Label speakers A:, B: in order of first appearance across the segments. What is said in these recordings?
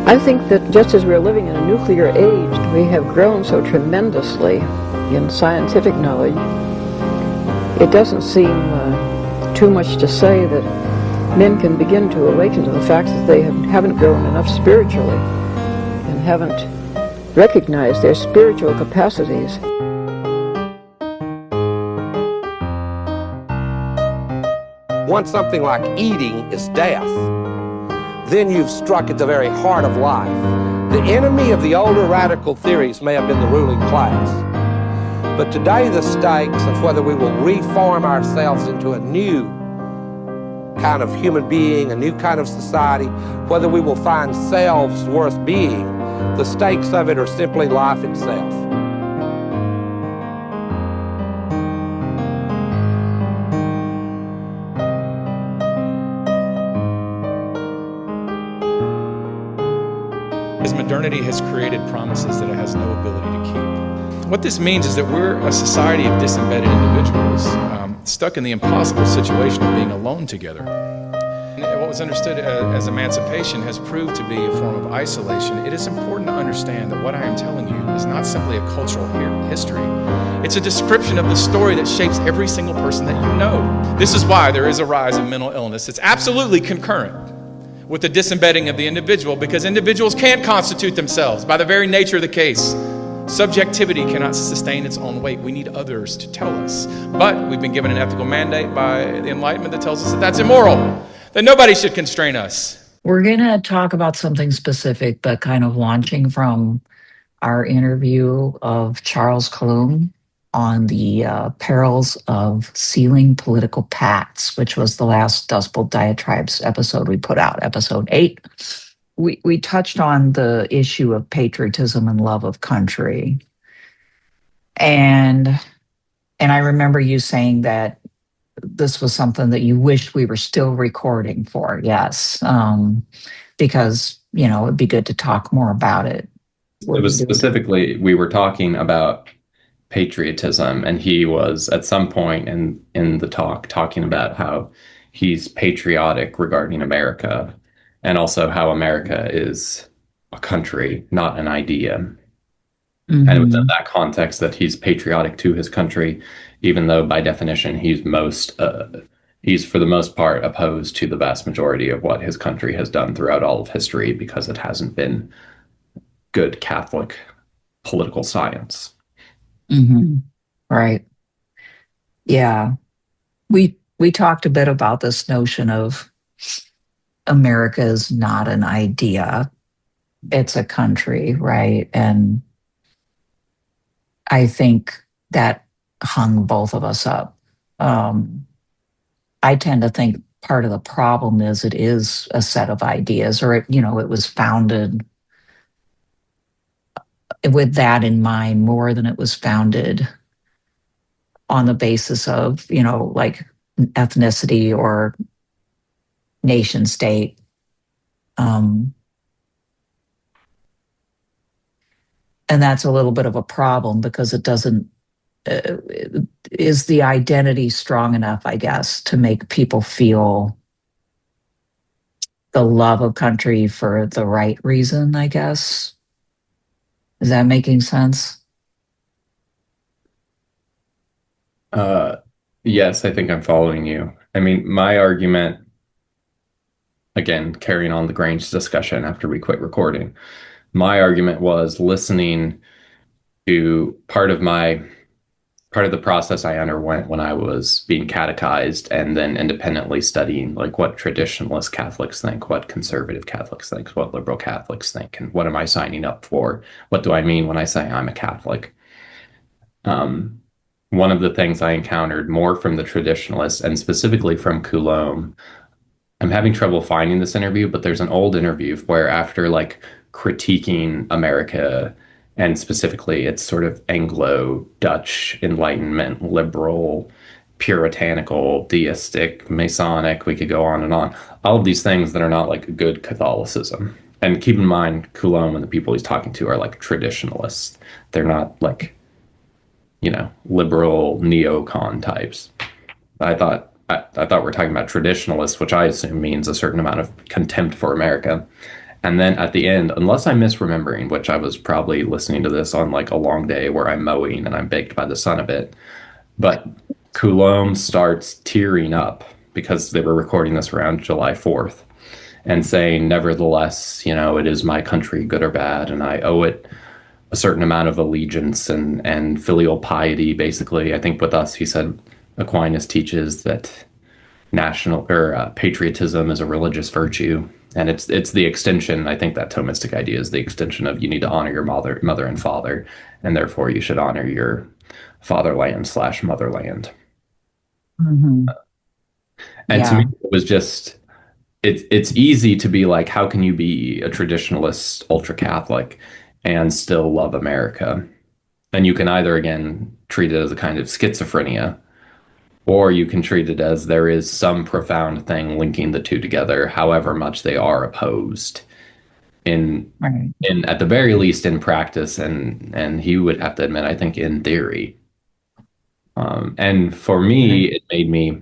A: I think that just as we're living in a nuclear age, we have grown so tremendously in scientific knowledge. It doesn't seem too much to say that men can begin to awaken to the fact that they haven't grown enough spiritually and haven't recognized their spiritual capacities.
B: Once something like eating is death, then you've struck at the very heart of life. The enemy of the older radical theories may have been the ruling class, but today the stakes of whether we will reform ourselves into a new kind of human being, a new kind of society, whether we will find selves worth being, the stakes of it are simply life itself.
C: Modernity has created promises that it has no ability to keep. What this means is that we're a society of disembedded individuals, stuck in the impossible situation of being alone together. And what was understood as emancipation has proved to be a form of isolation. It is important to understand that what I am telling you is not simply a cultural history. It's a description of the story that shapes every single person that you know. This is why there is a rise in mental illness. It's absolutely concurrent with the disembedding of the individual, because individuals can't constitute themselves by the very nature of the case. Subjectivity cannot sustain its own weight. We need others to tell us. But we've been given an ethical mandate by the Enlightenment that tells us that that's immoral, that nobody should constrain us.
D: We're going to talk about something specific, but kind of launching from our interview of Charles Coulombe on the perils of sealing political pacts, which was the last Dustbowl Diatribes episode we put out, episode 8. We touched on the issue of patriotism and love of country. And I remember you saying that this was something that you wished we were still recording for, yes, because, it'd be good to talk more about it.
E: It was specifically, we were talking about patriotism, and he was at some point in the talk talking about how he's patriotic regarding America, and also how America is a country, not an idea. Mm-hmm. And it was in that context that he's patriotic to his country, even though by definition he's for the most part opposed to the vast majority of what his country has done throughout all of history, because it hasn't been good Catholic political science.
D: Mm-hmm. Right. Yeah. We talked a bit about this notion of America is not an idea. It's a country, right? And I think that hung both of us up. I tend to think part of the problem is it is a set of ideas, or it was founded with that in mind more than it was founded on the basis of, like ethnicity or nation state. And that's a little bit of a problem, because it doesn't, is the identity strong enough, I guess, to make people feel the love of country for the right reason, I guess? Is that making sense?
E: Yes, I think I'm following you. I mean, my argument, again, carrying on the Grange discussion after we quit recording, my argument was listening to part of the process I underwent when I was being catechized, and then independently studying like what traditionalist Catholics think, what conservative Catholics think, what liberal Catholics think, and what am I signing up for? What do I mean when I say I'm a Catholic? One of the things I encountered more from the traditionalists, and specifically from Coulombe, I'm having trouble finding this interview, but there's an old interview where, after like critiquing America, and specifically it's sort of Anglo-Dutch Enlightenment, liberal, puritanical, deistic, Masonic, we could go on and on. All of these things that are not like good Catholicism. And keep in mind, Coulombe and the people he's talking to are like traditionalists. They're not like, liberal neocon types. I thought we're talking about traditionalists, which I assume means a certain amount of contempt for America. And then at the end, unless I'm misremembering, which I was probably listening to this on like a long day where I'm mowing and I'm baked by the sun a bit, but Coulombe starts tearing up because they were recording this around July 4th and saying, nevertheless, it is my country, good or bad, and I owe it a certain amount of allegiance and filial piety, basically. I think with us, he said, Aquinas teaches that patriotism is a religious virtue. And it's the extension. I think that Thomistic idea is the extension of you need to honor your mother and father, and therefore you should honor your fatherland/motherland.
D: Mm-hmm.
E: And to
D: Yeah.
E: me, it was just it's easy to be like, how can you be a traditionalist, ultra Catholic, and still love America? And you can either again treat it as a kind of schizophrenia, or you can treat it as there is some profound thing linking the two together, however much they are opposed in
D: Right.
E: at the very least in practice, and he would have to admit, I think, in theory. And for me, it made me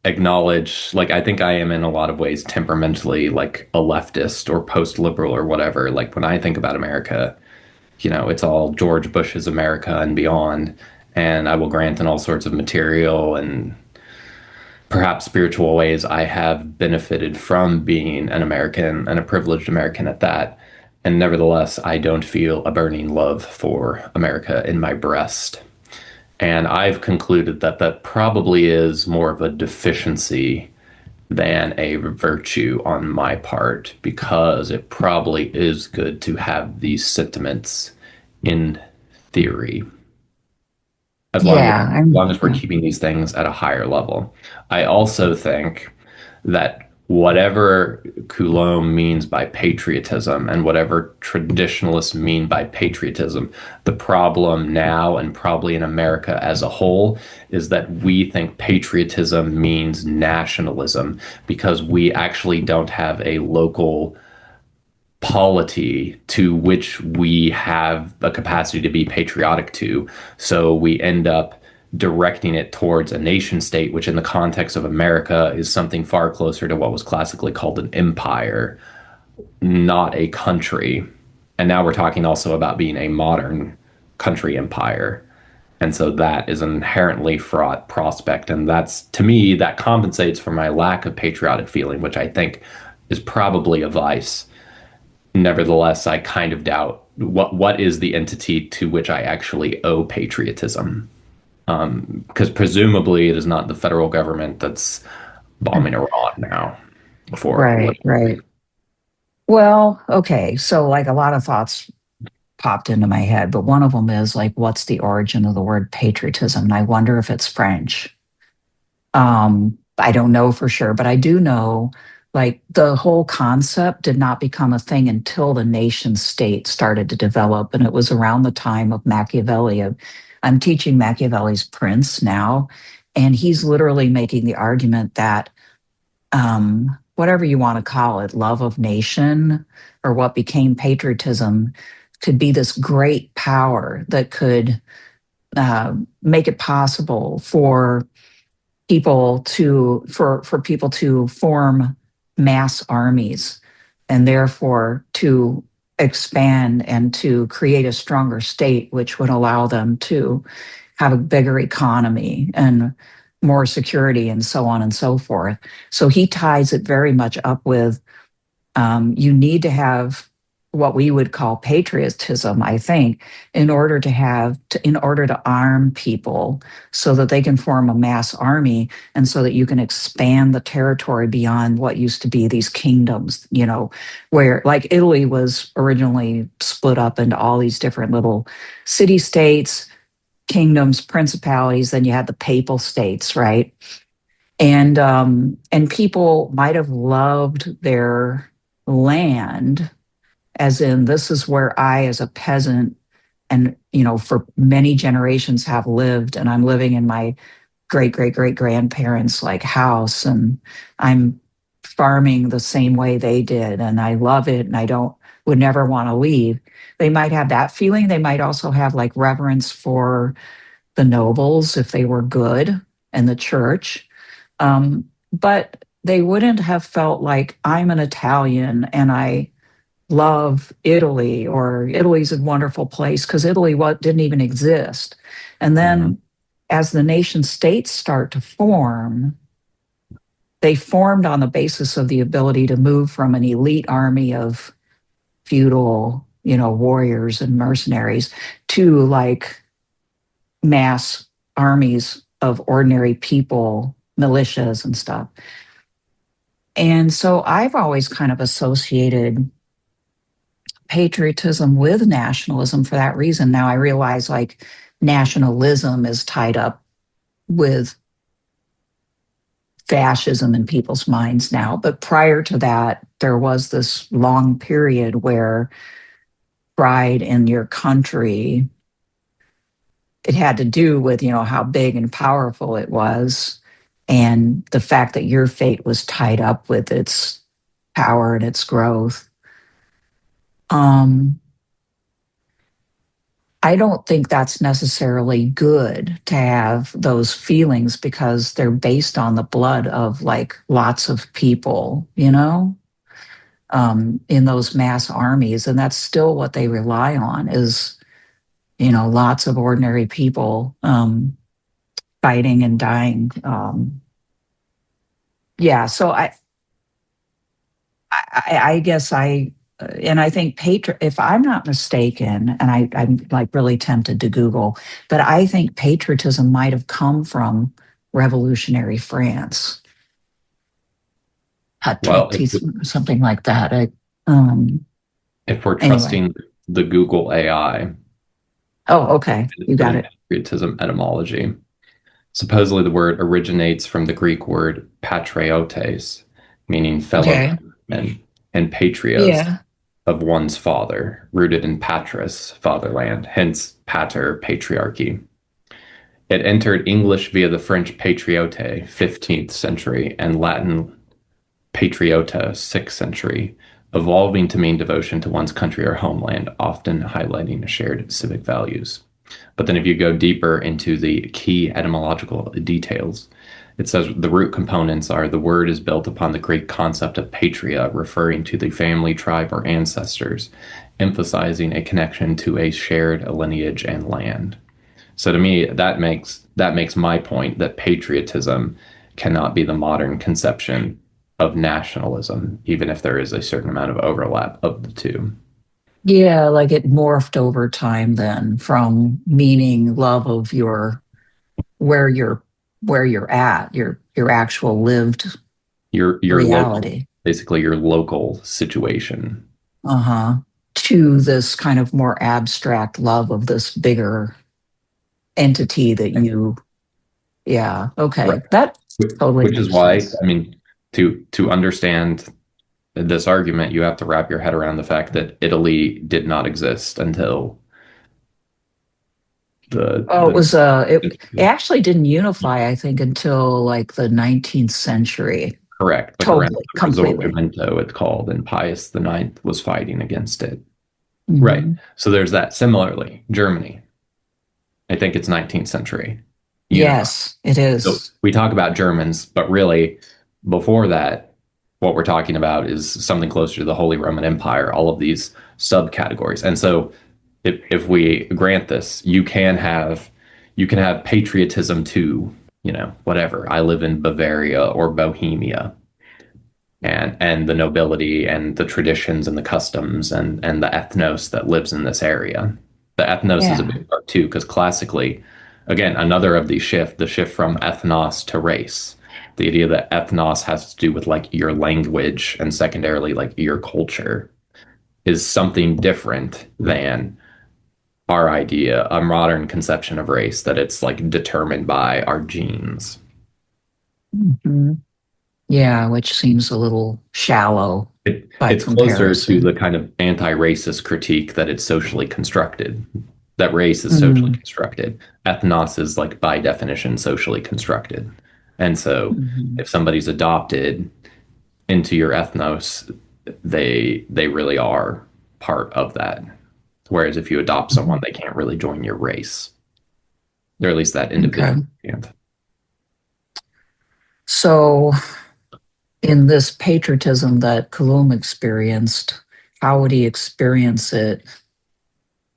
E: acknowledge, like, I think I am in a lot of ways temperamentally like a leftist or post-liberal or whatever. Like when I think about America, it's all George Bush's America and beyond. And I will grant in all sorts of material and perhaps spiritual ways I have benefited from being an American and a privileged American at that. And nevertheless, I don't feel a burning love for America in my breast. And I've concluded that that probably is more of a deficiency than a virtue on my part, because it probably is good to have these sentiments in theory, as
D: Yeah.
E: long as we're keeping these things at a higher level. I also think that whatever Coulombe means by patriotism and whatever traditionalists mean by patriotism, the problem now and probably in America as a whole is that we think patriotism means nationalism because we actually don't have a local polity to which we have a capacity to be patriotic to. So we end up directing it towards a nation state, which in the context of America is something far closer to what was classically called an empire, not a country. And now we're talking also about being a modern country empire. And so that is an inherently fraught prospect. And that's, to me, that compensates for my lack of patriotic feeling, which I think is probably a vice. Nevertheless, I kind of doubt what is the entity to which I actually owe patriotism. Because presumably it is not the federal government that's bombing Iran now.
D: Right. Well, okay. So like a lot of thoughts popped into my head, but one of them is like, what's the origin of the word patriotism? And I wonder if it's French. I don't know for sure, but I do know like the whole concept did not become a thing until the nation state started to develop. And it was around the time of Machiavelli. I'm teaching Machiavelli's Prince now, and he's literally making the argument that whatever you want to call it, love of nation or what became patriotism, could be this great power that could make it possible for people to form mass armies and therefore to expand and to create a stronger state, which would allow them to have a bigger economy and more security and so on and so forth. So he ties it very much up with you need to have what we would call patriotism, I think, in order to arm people so that they can form a mass army and so that you can expand the territory beyond what used to be these kingdoms, where like Italy was originally split up into all these different little city states, kingdoms, principalities, then you had the papal states, right? And people might have loved their land, as in this is where I as a peasant and for many generations have lived, and I'm living in my great grandparents like house, and I'm farming the same way they did, and I love it, and would never want to leave. They might have that feeling. They might also have like reverence for the nobles if they were good, and the church. But they wouldn't have felt like I'm an Italian and I love Italy, or Italy's a wonderful place, because Italy didn't even exist. And then as the nation states start to form, they formed on the basis of the ability to move from an elite army of feudal, warriors and mercenaries to like mass armies of ordinary people, militias and stuff. And so I've always kind of associated patriotism with nationalism for that reason. Now I realize like nationalism is tied up with fascism in people's minds now. But prior to that, there was this long period where pride in your country, it had to do with, how big and powerful it was, and the fact that your fate was tied up with its power and its growth. I don't think that's necessarily good to have those feelings, because they're based on the blood of like lots of people, in those mass armies. And that's still what they rely on is, lots of ordinary people fighting and dying. So I guess and I think if I'm not mistaken, and I'm like really tempted to Google, but I think patriotism might have come from revolutionary France. Patriotism, something like that.
E: If we're trusting the Google AI.
D: Oh, okay. You got it.
E: Patriotism etymology. Supposedly the word originates from the Greek word patriotes, meaning fellow men, and patrios of one's father, rooted in patris, fatherland, hence pater, patriarchy. It entered English via the French patriote, 15th century, and Latin patriota, 6th century, evolving to mean devotion to one's country or homeland, often highlighting shared civic values. But then if you go deeper into the key etymological details, it says the root components are the word is built upon the Greek concept of patria, referring to the family, tribe, or ancestors, emphasizing a connection to a shared lineage and land. So to me, that makes my point that patriotism cannot be the modern conception of nationalism, even if there is a certain amount of overlap of the two.
D: Yeah, like it morphed over time then from meaning love of where you're at, your actual lived
E: your
D: reality.
E: Local, basically your local situation.
D: To this kind of more abstract love of this bigger entity that you, right. That totally
E: Which is why, sense. I mean, to understand this argument, you have to wrap your head around the fact that Italy did not exist until
D: it actually didn't unify, I think, until like the 19th century.
E: Correct.
D: Totally, completely.
E: It's called, and Pius IX was fighting against it. Mm-hmm. Right. So there's that. Similarly, Germany, I think it's 19th century.
D: Yes, it is.
E: So we talk about Germans, but really before that, what we're talking about is something closer to the Holy Roman Empire, all of these subcategories. And so if we grant this, you can have patriotism too, whatever. I live in Bavaria or Bohemia, and the nobility and the traditions and the customs and the ethnos that lives in this area. The ethnos is a big part too, because classically, again, another of these the shift from ethnos to race. The idea that ethnos has to do with like your language and secondarily like your culture is something different than our idea, a modern conception of race, that it's like determined by our genes.
D: Mm-hmm. Yeah, which seems a little shallow.
E: It's closer to the kind of anti-racist critique that it's socially constructed, that race is socially constructed. Ethnos is like by definition socially constructed. And so if somebody's adopted into your ethnos, they really are part of that. Whereas if you adopt someone, they can't really join your race. Or at least that individual can't.
D: So in this patriotism that Coulombe experienced, how would he experience it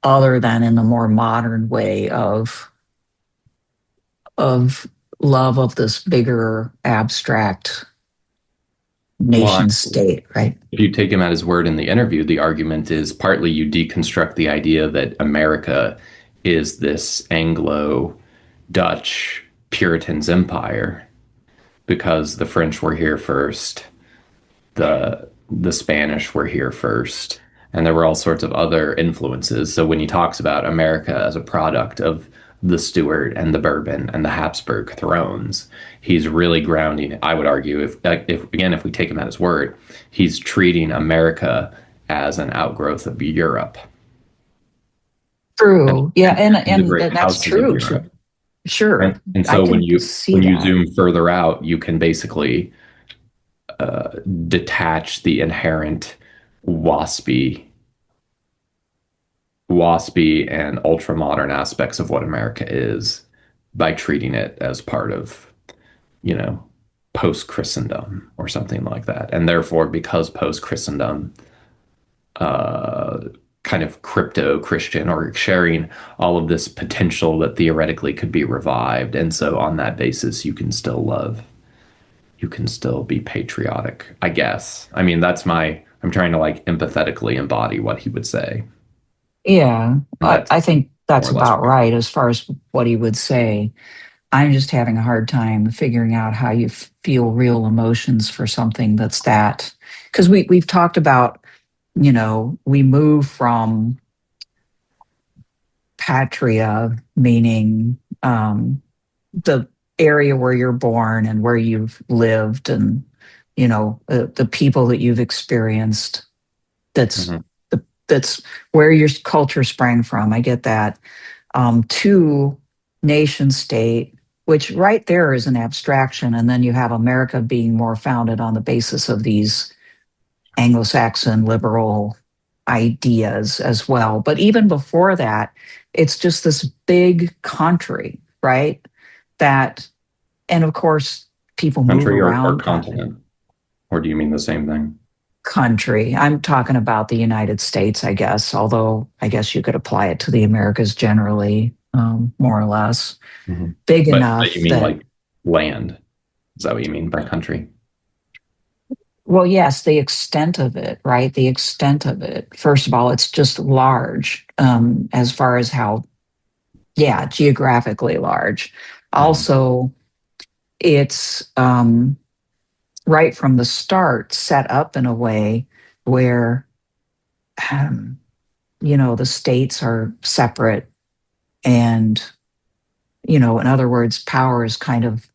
D: other than in the more modern way of love of this bigger abstract nation state, right?
E: If you take him at his word in the interview, the argument is partly you deconstruct the idea that America is this Anglo-Dutch Puritans empire because the French were here first, the Spanish were here first, and there were all sorts of other influences. So when he talks about America as a product of the Stuart and the Bourbon and the Habsburg thrones, he's really grounding, I would argue, if we take him at his word, he's treating America as an outgrowth of Europe.
D: True. And that's true. Sure.
E: And so when you zoom further out, you can basically detach the inherent waspy and ultra-modern aspects of what America is by treating it as part of, post-Christendom or something like that. And therefore, because post-Christendom, kind of crypto-Christian or sharing all of this potential that theoretically could be revived. And so on that basis, you can still love. You can still be patriotic, I guess. I mean, I'm trying to empathetically embody what he would say.
D: Yeah, I think that's about right as far as what he would say. I'm just having a hard time figuring out how you feel real emotions for something that's that. Because we've talked about, we move from patria, meaning the area where you're born and where you've lived and, the people that you've experienced. That's that's where your culture sprang from. I get that. To nation state, which right there is an abstraction. And then you have America being more founded on the basis of these Anglo-Saxon liberal ideas as well. But even before that, it's just this big country, right? And of course, people move around.
E: Or continent? Or do you mean the same thing?
D: Country. I'm talking about the United States, I guess, although I guess you could apply it to the Americas generally, more or less. Mm-hmm. Big enough.
E: But you mean like land? Is that what you mean by country?
D: Well, yes, the extent of it, right? The extent of it. First of all, it's just large as far as how, geographically large. Mm-hmm. Also, it's right from the start set up in a way where, the states are separate and, in other words, power is kind of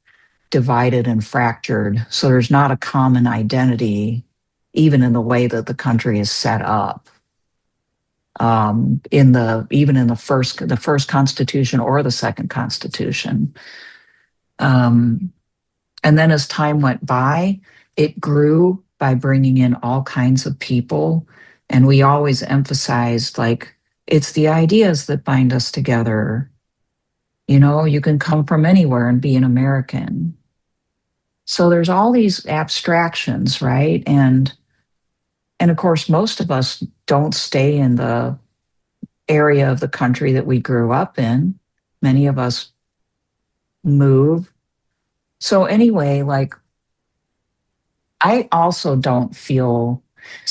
D: divided and fractured. So there's not a common identity, even in the way that the country is set up. Even in the first Constitution or the second Constitution. And then as time went by, it grew by bringing in all kinds of people. And we always emphasized, it's the ideas that bind us together. You can come from anywhere and be an American. So there's all these abstractions, right? And of course, most of us don't stay in the area of the country that we grew up in. Many of us move. So anyway, I also don't feel,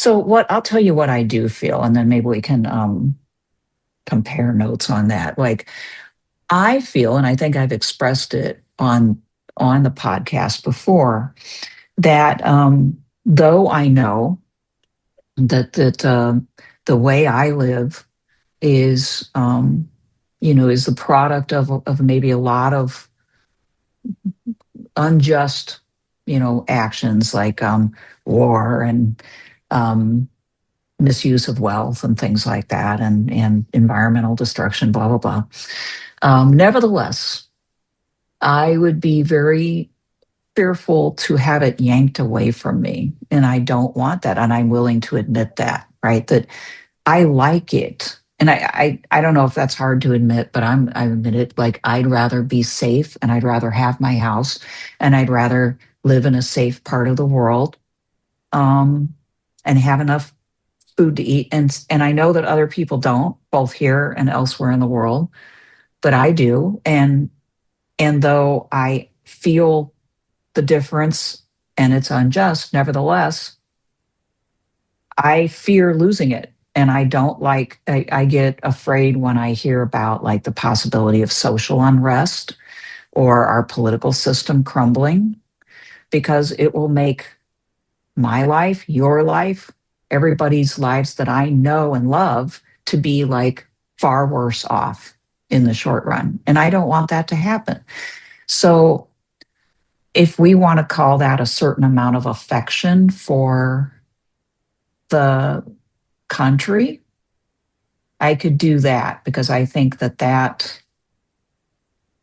D: I'll tell you what I do feel, and then maybe we can compare notes on that. I feel, and I think I've expressed it on the podcast before, that though I know that the way I live is, is the product of maybe a lot of unjust, actions like war and misuse of wealth and things like that, and environmental destruction, blah, blah, blah. Nevertheless, I would be very fearful to have it yanked away from me. And I don't want that. And I'm willing to admit that, right? That I like it. And I don't know if that's hard to admit, but I admit it. I'd rather be safe, and I'd rather have my house, and I'd rather live in a safe part of the world, and have enough food to eat. And I know that other people don't, both here and elsewhere in the world, but I do. And though I feel the difference and it's unjust, nevertheless, I fear losing it. And I don't like, I get afraid when I hear about like the possibility of social unrest or our political system crumbling, because it will make my life, your life, everybody's lives that I know and love to be like far worse off in the short run. And I don't want that to happen. So if we want to call that a certain amount of affection for the country, I could do that, because I think that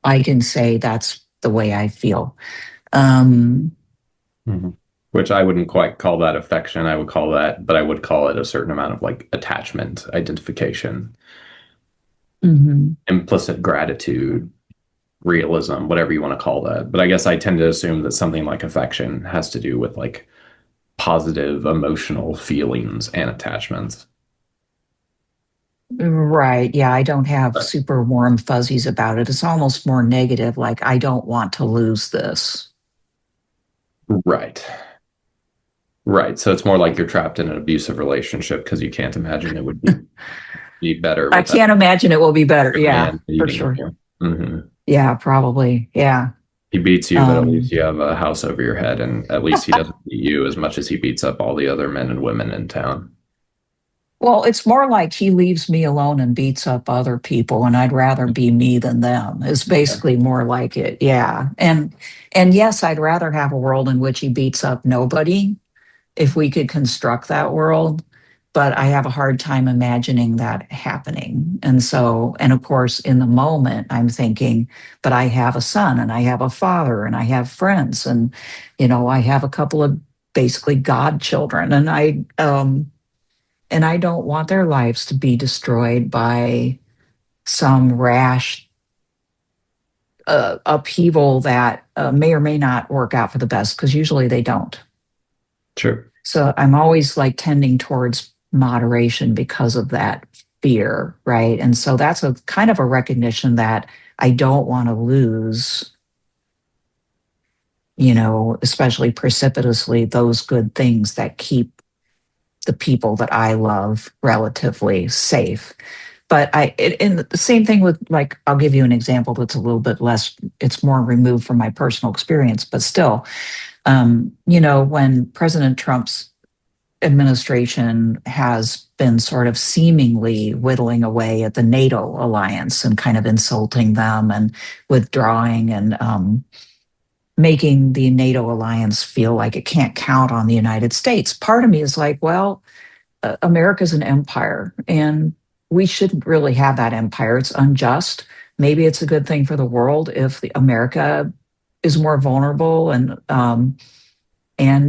D: I can say that's the way I feel.
E: Which I wouldn't quite call that affection. I would call that, but I would call it a certain amount of like attachment, identification, implicit gratitude, realism, whatever you want to call that. But I guess I tend to assume that something like affection has to do with like positive emotional feelings and attachments.
D: Right. Yeah. I don't have super warm fuzzies about it. It's almost more negative, like, I don't want to lose this.
E: Right. Right. So it's more like you're trapped in an abusive relationship because you can't imagine it would be better
D: I
E: with that
D: can't imagine it will be better. Yeah,
E: man
D: for
E: beating
D: sure.
E: you. Mm-hmm.
D: Yeah, probably. Yeah.
E: He beats you, but at least you have a house over your head, and at least he doesn't beat you as much as he beats up all the other men and women in town.
D: Well, it's more like he leaves me alone and beats up other people, and I'd rather be me than them. Is basically more like it. Yeah. And yes, I'd rather have a world in which he beats up nobody, if we could construct that world. But I have a hard time imagining that happening. And so, and of course, in the moment, I'm thinking, but I have a son and I have a father and I have friends, and, I have a couple of basically godchildren, and I don't want their lives to be destroyed by some rash upheaval that may or may not work out for the best, because usually they don't.
E: Sure.
D: So I'm always like tending towards moderation because of that fear, right? And so that's a kind of a recognition that I don't want to lose, especially precipitously, those good things that keep the people that I love relatively safe. But and the same thing with, like, I'll give you an example that's a little bit less, it's more removed from my personal experience, but still, when President Trump's administration has been sort of seemingly whittling away at the NATO alliance and kind of insulting them and withdrawing and making the NATO alliance feel like it can't count on the United States. Part of me is like, well, America's an empire, and we shouldn't really have that empire. It's unjust. Maybe it's a good thing for the world if America is more vulnerable, and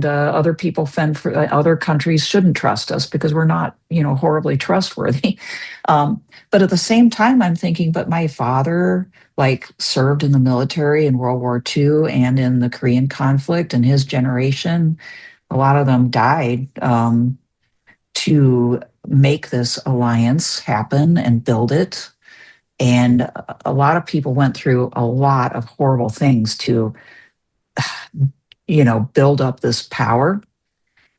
D: other people fend for other countries shouldn't trust us because we're not, horribly trustworthy. But at the same time, I'm thinking, but my father served in the military in World War II and in the Korean conflict, and his generation, a lot of them died to make this alliance happen and build it. And a lot of people went through a lot of horrible things to build up this power.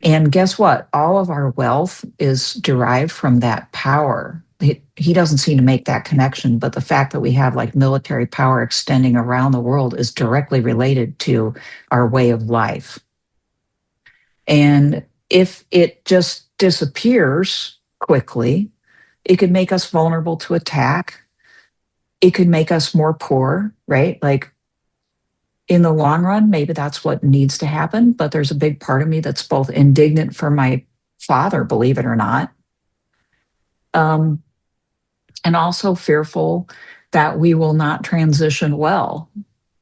D: And guess what? All of our wealth is derived from that power. He doesn't seem to make that connection, but the fact that we have military power extending around the world is directly related to our way of life. And if it just disappears quickly, it could make us vulnerable to attack. It could make us more poor, right? In the long run, maybe that's what needs to happen. But there's a big part of me that's both indignant for my father, believe it or not, and also fearful that we will not transition well,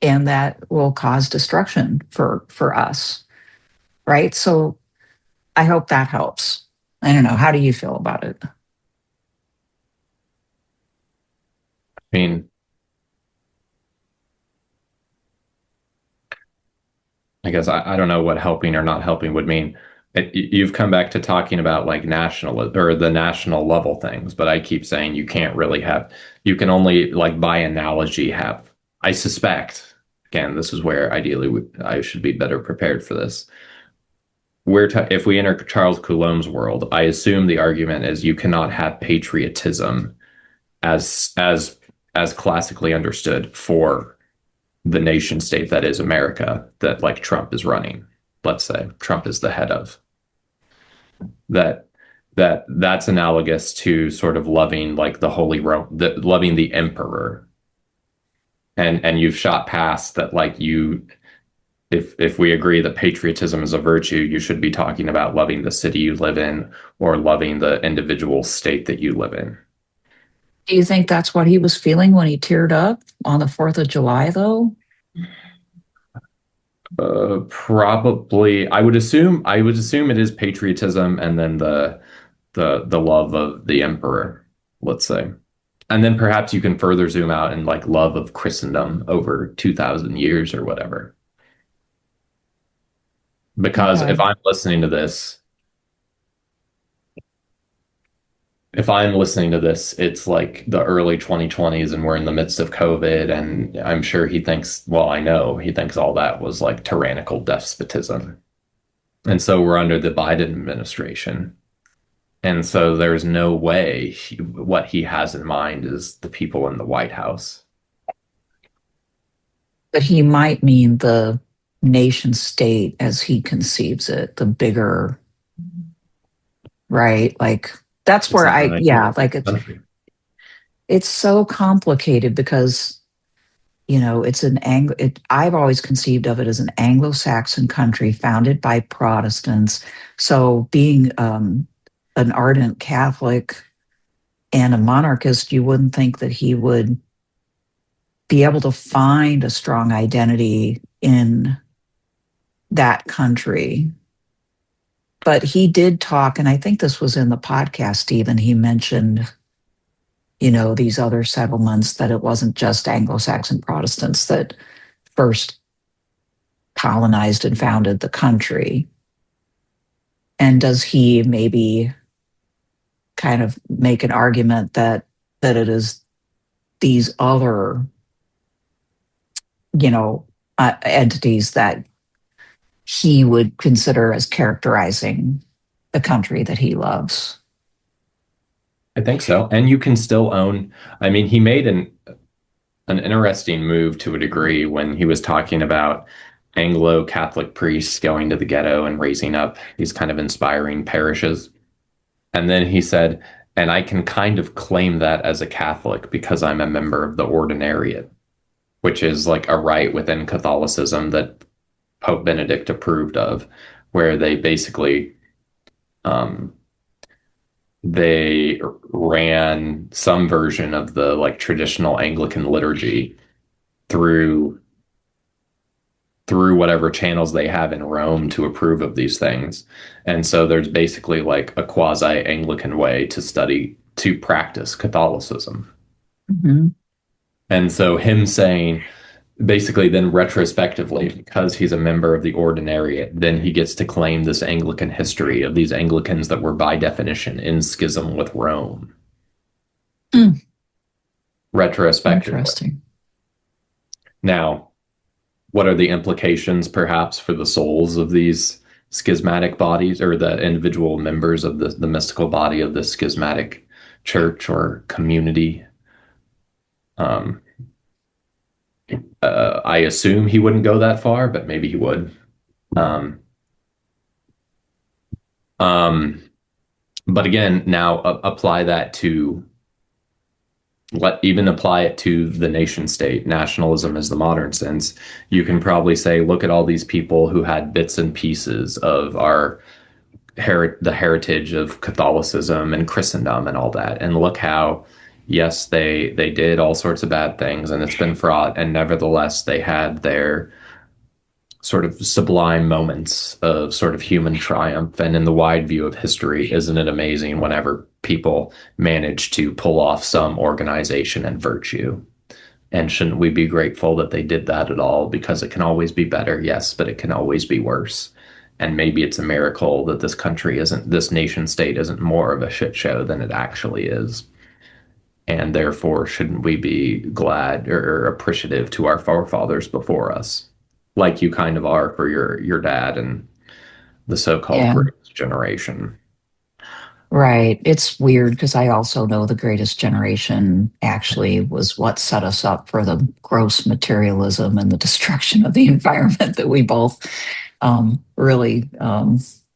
D: and that will cause destruction for us, right? So I hope that helps. I don't know. How do you feel about it?
E: I mean, I guess I don't know what helping or not helping would mean. You've come back to talking about like national or the national level things, but I keep saying you can't really have, you can only like by analogy have, I suspect, again, this is where ideally I should be better prepared for this. If we enter Charles Coulombe's world, I assume the argument is you cannot have patriotism as classically understood for the nation state that is America, that like Trump is running. Let's say Trump is the head of that's analogous to sort of loving like the Holy Rome, loving the emperor. And you've shot past that, like if we agree that patriotism is a virtue, you should be talking about loving the city you live in or loving the individual state that you live in.
D: Do you think that's what he was feeling when he teared up on the 4th of July, though?
E: Probably. I would assume it is patriotism and then the love of the emperor, let's say. And then perhaps you can further zoom out and like love of Christendom over 2,000 years or whatever. Because
D: Okay.
E: if I'm listening to this, it's like the early 2020s and we're in the midst of COVID. And I'm sure he thinks, well, I know he thinks all that was like tyrannical despotism. And so we're under the Biden administration. And so there's no way what he has in mind is the people in the White House.
D: But he might mean the nation state as he conceives it, the bigger, right? Like that's where it's so complicated because, I've always conceived of it as an Anglo-Saxon country founded by Protestants. So being an ardent Catholic and a monarchist, you wouldn't think that he would be able to find a strong identity in that country. But he did talk, and I think this was in the podcast even, he mentioned, these other settlements, that it wasn't just Anglo-Saxon Protestants that first colonized and founded the country. And does he maybe kind of make an argument that it is these other, entities that he would consider as characterizing the country that he loves?
E: I think so. And you can still own, I mean, he made an interesting move to a degree when he was talking about Anglo-Catholic priests going to the ghetto and raising up these kind of inspiring parishes. And then he said, and I can kind of claim that as a Catholic because I'm a member of the ordinariate, which is like a right within Catholicism that Pope Benedict approved of, where they basically they ran some version of the like traditional Anglican liturgy through whatever channels they have in Rome to approve of these things. And so there's basically like a quasi-Anglican way to practice Catholicism.
D: Mm-hmm.
E: And so him saying, basically then retrospectively, because he's a member of the ordinariate, then he gets to claim this Anglican history of these Anglicans that were by definition in schism with Rome. Retrospectively.
D: Interesting.
E: Now, what are the implications perhaps for the souls of these schismatic bodies or the individual members of the mystical body of the schismatic church or community? I assume he wouldn't go that far, but maybe he would. But again, now apply it to the nation state. Nationalism is the modern sense. You can probably say, look at all these people who had bits and pieces of the heritage of Catholicism and Christendom and all that, and look how, yes, they did all sorts of bad things and it's been fraught, and nevertheless they had their sort of sublime moments of sort of human triumph. And in the wide view of history, isn't it amazing whenever people manage to pull off some organization and virtue? And shouldn't we be grateful that they did that at all? Because it can always be better, yes, but it can always be worse. And maybe it's a miracle that this nation state isn't more of a shit show than it actually is. And therefore, shouldn't we be glad or appreciative to our forefathers before us, like you kind of are for your dad and the so-called
D: Yeah.
E: greatest generation?
D: Right. It's weird because I also know the greatest generation actually was what set us up for the gross materialism and the destruction of the environment that we both really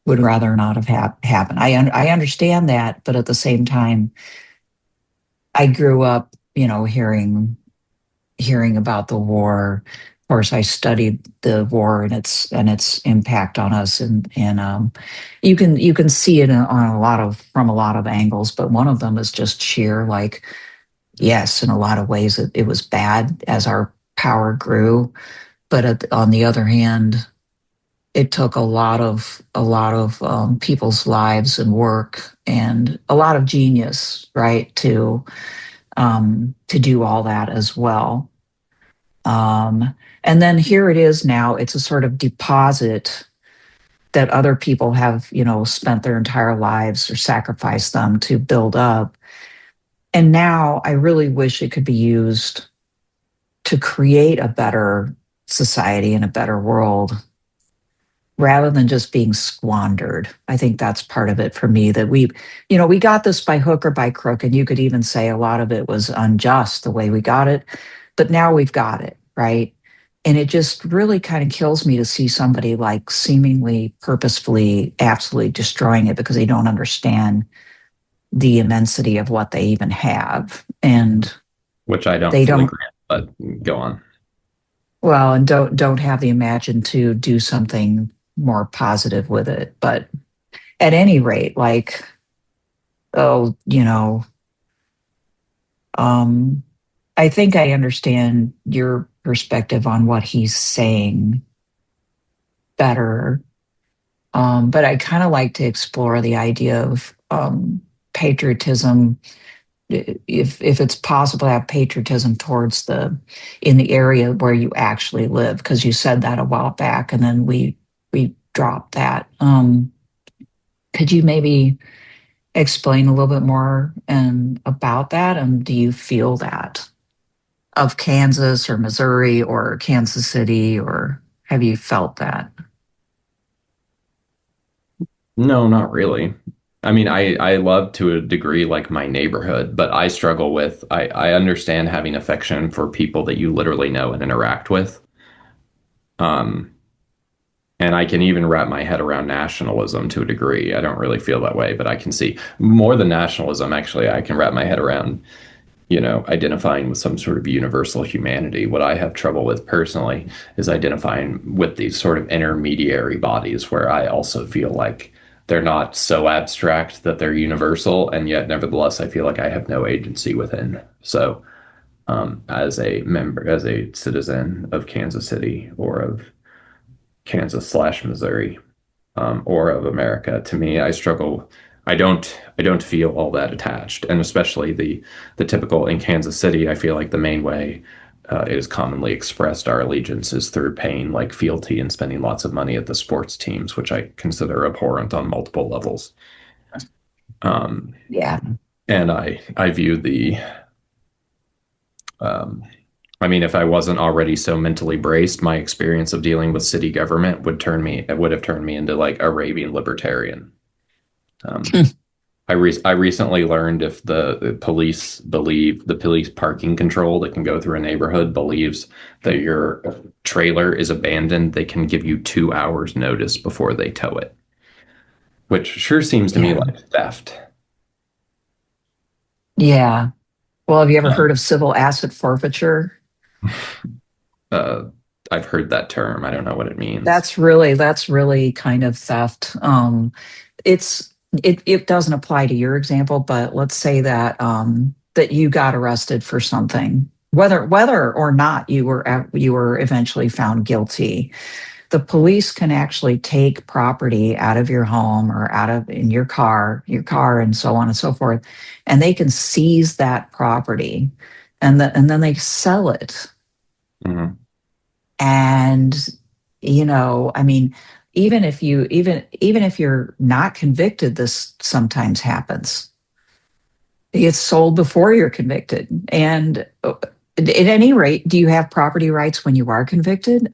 D: would rather not have happen. I understand that, but at the same time, I grew up, hearing about the war. Of course, I studied the war and its impact on us, and you can see it from a lot of angles, but one of them is just sheer, like, yes, in a lot of ways it was bad as our power grew, but on the other hand, it took a lot of people's lives and work and a lot of genius, right, to do all that as well. And then here it is now, it's a sort of deposit that other people have, spent their entire lives or sacrificed them to build up. And now I really wish it could be used to create a better society and a better world rather than just being squandered. I think that's part of it for me, that we got this by hook or by crook, and you could even say a lot of it was unjust the way we got it, but now we've got it, right? And it just really kind of kills me to see somebody like seemingly purposefully absolutely destroying it because they don't understand the immensity of what they even have. And
E: Which I don't
D: they
E: fully
D: don't,
E: grant, but go on.
D: well, and don't have the imagine to do something more positive with it. But at any rate, like, oh, I think I understand your perspective on what he's saying better. But I kind of like to explore the idea of patriotism, if it's possible to have patriotism towards in the area where you actually live, because you said that a while back, and then we dropped that. Could you maybe explain a little bit more about that? And do you feel that of Kansas or Missouri or Kansas City, or have you felt that?
E: No, not really. I mean, I love to a degree like my neighborhood, but I struggle with, I understand having affection for people that you literally know and interact with. Um, and I can even wrap my head around nationalism to a degree. I don't really feel that way, but I can see more than nationalism, actually, I can wrap my head around, identifying with some sort of universal humanity. What I have trouble with personally is identifying with these sort of intermediary bodies where I also feel like they're not so abstract that they're universal, and yet nevertheless I feel like I have no agency within. So as a citizen of Kansas City or of Kansas/Missouri, or of America, to me, I struggle. I don't feel all that attached, and especially the typical in Kansas City. I feel like the main way it is commonly expressed our allegiance is through paying like fealty and spending lots of money at the sports teams, which I consider abhorrent on multiple levels.
D: Yeah.
E: And I view I mean, if I wasn't already so mentally braced, my experience of dealing with city government would have turned me into like a raving libertarian. I recently learned if the police parking control that can go through a neighborhood believes that your trailer is abandoned, they can give you 2 hours notice before they tow it, which sure seems to me
D: Yeah.
E: like theft.
D: Yeah. Well, have you ever heard of civil asset forfeiture?
E: I've heard that term. I don't know what it means.
D: That's really kind of theft. It doesn't apply to your example, but let's say that that you got arrested for something, whether or not you were eventually found guilty. The police can actually take property out of your home or in your car, and so on and so forth, and they can seize that property. and then they sell it.
E: Mhm.
D: And, I mean, even if you're not convicted, this sometimes happens. It's sold before you're convicted. And at any rate, do you have property rights when you are convicted?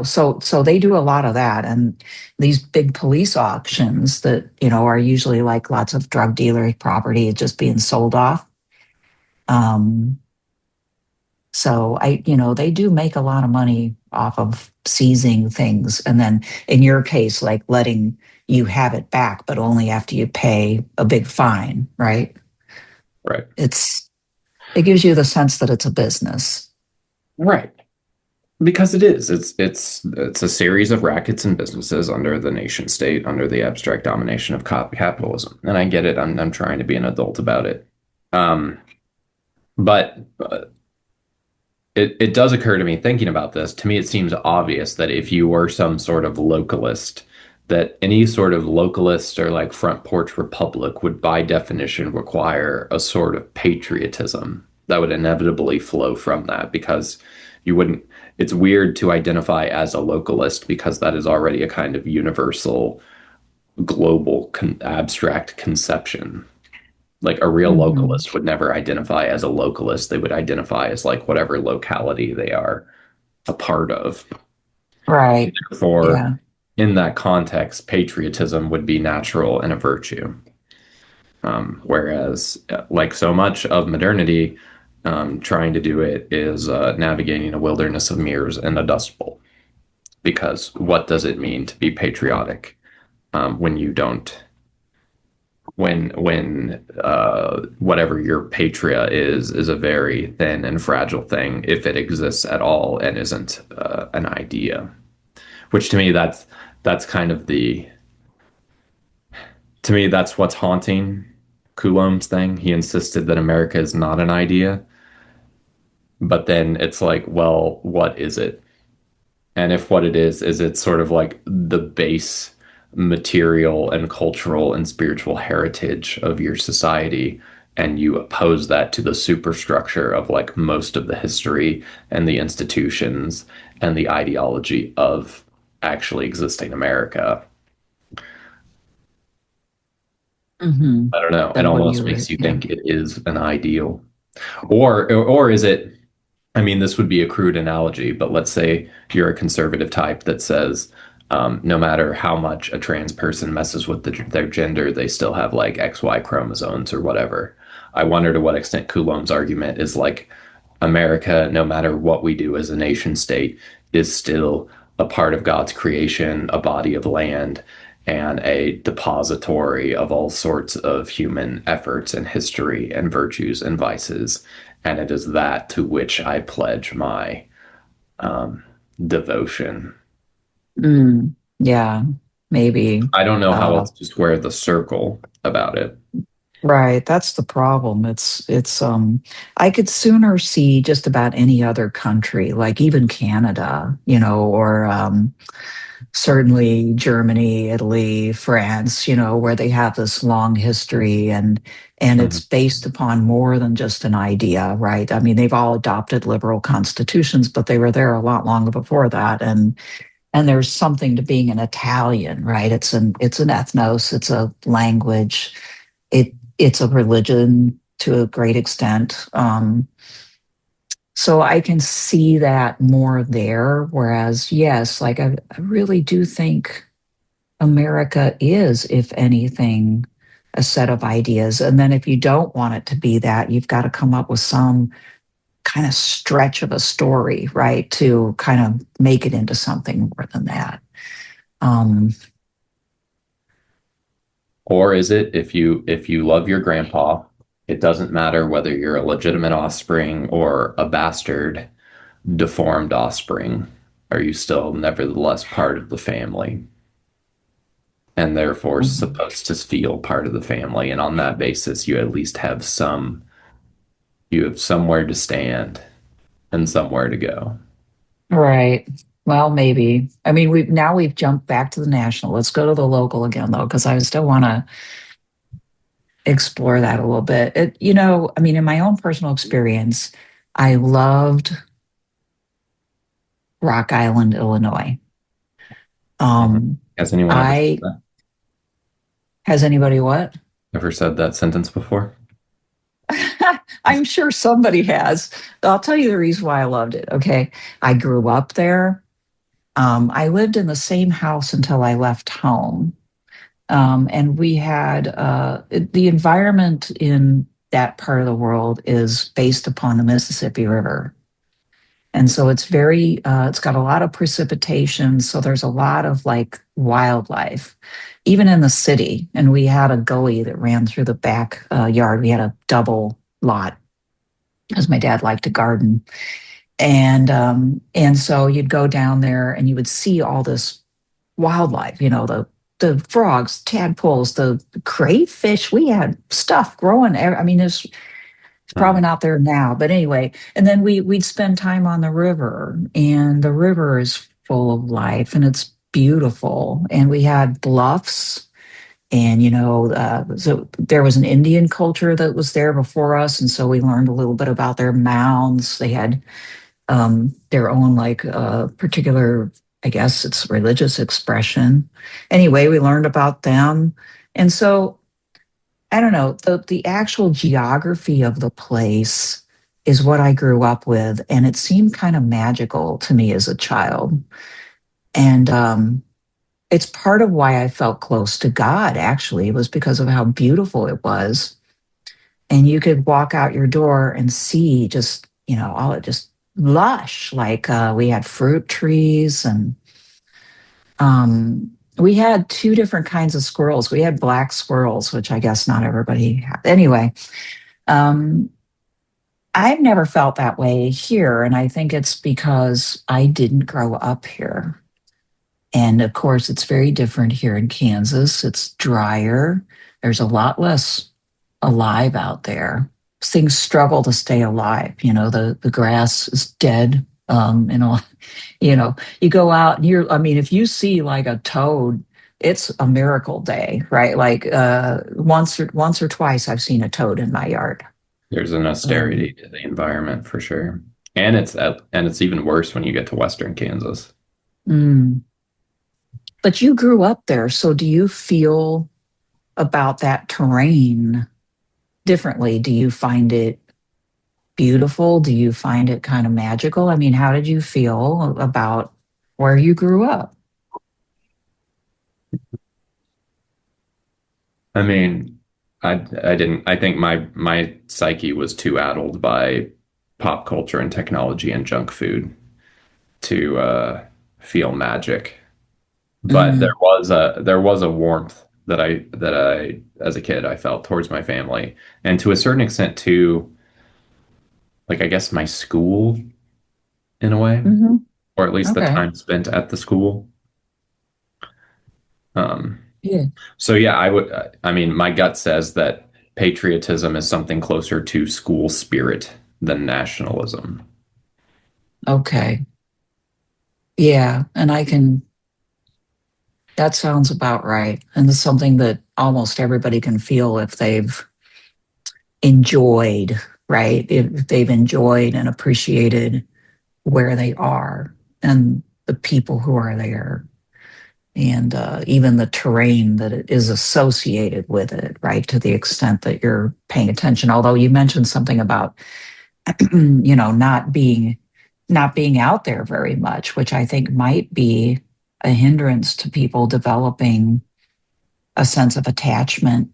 D: So they do a lot of that. And these big police auctions that, are usually like lots of drug dealer property just being sold off. So they do make a lot of money off of seizing things. And then in your case, like letting you have it back, but only after you pay a big fine, right?
E: Right.
D: It gives you the sense that it's a business.
E: Right. Because it is. It's a series of rackets and businesses under the nation state, under the abstract domination of capitalism. And I get it. I'm trying to be an adult about it. But it does occur to me thinking about this. To me, it seems obvious that if you were some sort of localist, that any sort of localist or like front porch republic would by definition require a sort of patriotism that would inevitably flow from that, because you wouldn't, it's weird to identify as a localist because that is already a kind of universal global abstract conception. Like a real localist would never identify as a localist. They would identify as like whatever locality they are a part of.
D: Right.
E: Therefore, in that context, patriotism would be natural and a virtue. Whereas, like so much of modernity, trying to do it is navigating a wilderness of mirrors and a dust bowl. Because what does it mean to be patriotic when you don't? When whatever your patria is a very thin and fragile thing, if it exists at all and isn't an idea. Which to me, that's kind of to me, that's what's haunting Coulombe's thing. He insisted that America is not an idea. But then it's like, well, what is it? And if what it is it's sort of like the base material and cultural and spiritual heritage of your society, and you oppose that to the superstructure of like most of the history and the institutions and the ideology of actually existing America. I don't know. It almost makes you think it is an ideal. Or is it, I mean, this would be a crude analogy, but let's say you're a conservative type that says no matter how much a trans person messes with their gender, they still have like XY chromosomes or whatever. I wonder to what extent Coulombe's argument is like America, no matter what we do as a nation state, is still a part of God's creation, a body of land, and a depository of all sorts of human efforts and history and virtues and vices. And it is that to which I pledge my devotion.
D: Yeah, maybe.
E: I don't know how else to square the circle about it.
D: Right, that's the problem. It's I could sooner see just about any other country, like even Canada, or certainly Germany, Italy, France, where they have this long history, and it's based upon more than just an idea, right? I mean, they've all adopted liberal constitutions, but they were there a lot longer before that. And there's something to being an Italian, right? It's an ethnos, it's a language, it's a religion to a great extent. So I can see that more there. Whereas, yes, like I really do think America is, if anything, a set of ideas. And then if you don't want it to be that, you've got to come up with some kind of stretch of a story, right, to kind of make it into something more than that.
E: Or is it, if you love your grandpa, it doesn't matter whether you're a legitimate offspring or a bastard, deformed offspring, are you still nevertheless part of the family? And therefore supposed to feel part of the family. And on that basis, you at least have you have somewhere to stand and somewhere to go.
D: Right. Well, maybe. I mean, we've jumped back to the national. Let's go to the local again, though, because I still want to explore that a little bit. I mean, in my own personal experience, I loved Rock Island, Illinois.
E: Has anyone ever said
D: I
E: that?
D: Has anybody what?
E: Ever said that sentence before?
D: I'm sure somebody has. I'll tell you the reason why I loved it. Okay. I grew up there. I lived in the same house until I left home. And we had the environment in that part of the world is based upon the Mississippi River. And so it's got a lot of precipitation. So there's a lot of like wildlife, even in the city. And we had a gully that ran through the back yard. We had a double lot because my dad liked to garden. And so you'd go down there and you would see all this wildlife, the frogs, tadpoles, the crayfish. We had stuff growing. I mean, it's probably not there now, but anyway. And then we'd spend time on the river, and the river is full of life and it's beautiful. And we had bluffs, and so there was an Indian culture that was there before us, and so we learned a little bit about their mounds. They had their own particular, I guess it's religious expression. Anyway, we learned about them. And so I don't know, the actual geography of the place is what I grew up with. And it seemed kind of magical to me as a child. And it's part of why I felt close to God, actually. It was because of how beautiful it was. And you could walk out your door and see just, all it just lush. Like we had fruit trees, and we had two different kinds of squirrels. We had black squirrels, which I guess not everybody had. Anyway, I've never felt that way here. And I think it's because I didn't grow up here. And of course, it's very different here in Kansas. It's drier. There's a lot less alive out there. Things struggle to stay alive. The grass is dead. You go out and if you see like a toad, it's a miracle day, right? Like once or twice I've seen a toad in my yard.
E: There's an austerity to the environment for sure. And it's even worse when you get to Western Kansas.
D: But you grew up there, so do you feel about that terrain differently? Do you find it beautiful? Do you find it kind of magical? I mean, how did you feel about where you grew up?
E: I mean, I didn't. I think my psyche was too addled by pop culture and technology and junk food to feel magic. But there was a warmth that I as a kid I felt towards my family, and to a certain extent too, like I guess my school in a way, or at least the
D: Okay.
E: time spent at the school.
D: Yeah.
E: So yeah, I mean, my gut says that patriotism is something closer to school spirit than nationalism.
D: Okay. Yeah. And that sounds about right. And it's something that almost everybody can feel if they've enjoyed, right? If they've enjoyed and appreciated where they are and the people who are there, and even the terrain that it is associated with it, right? To the extent that you're paying attention. Although you mentioned something about, not being out there very much, which I think might be a hindrance to people developing a sense of attachment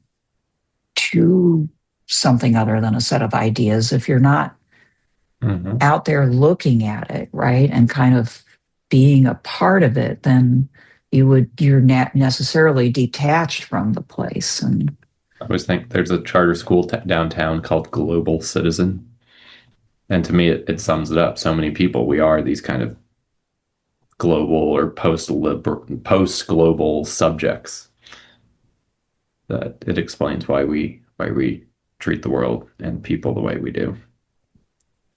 D: to something other than a set of ideas. If you're not out there looking at it, right, and kind of being a part of it, then you're not necessarily detached from the place. And
E: I always think there's a charter school downtown called Global Citizen, and to me it sums it up. So many people, we are these kind of global or post-global subjects, that it explains why we treat the world and people the way we do.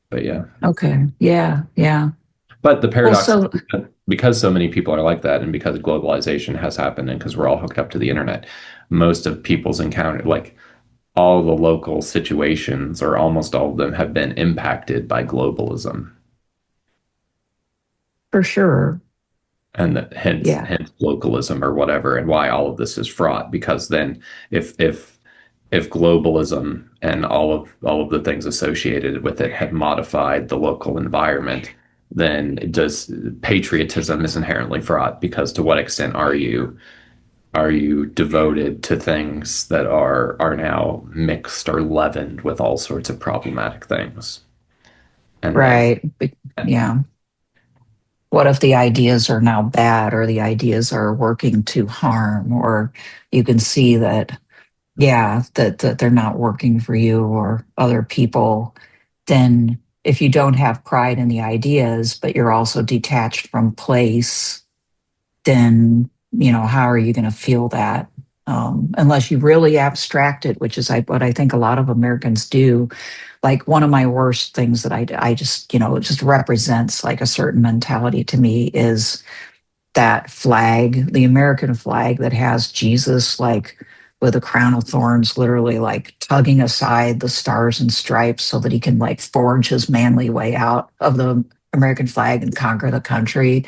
E: But yeah.
D: Okay. Yeah. Yeah.
E: But the paradox
D: Well,
E: is that because so many people are like that, and because globalization has happened, and because we're all hooked up to the internet, most of people's encounter, like all the local situations, or almost all of them, have been impacted by globalism.
D: For sure.
E: And hence
D: Yeah.
E: localism or whatever, and why all of this is fraught. Because then if globalism and all of the things associated with it have modified the local environment, then patriotism is inherently fraught, because to what extent are you devoted to things that are now mixed or leavened with all sorts of problematic things? And then
D: Right. Yeah. What if the ideas are now bad, or the ideas are working to harm, or you can see that, yeah, that they're not working for you or other people? Then if you don't have pride in the ideas, but you're also detached from place, then, how are you going to feel that? Unless you really abstract it, which is what I think a lot of Americans do. Like, one of my worst things that I just, it just represents like a certain mentality to me, is that flag, the American flag that has Jesus, like with a crown of thorns, literally like tugging aside the stars and stripes so that he can like forge his manly way out of the American flag and conquer the country.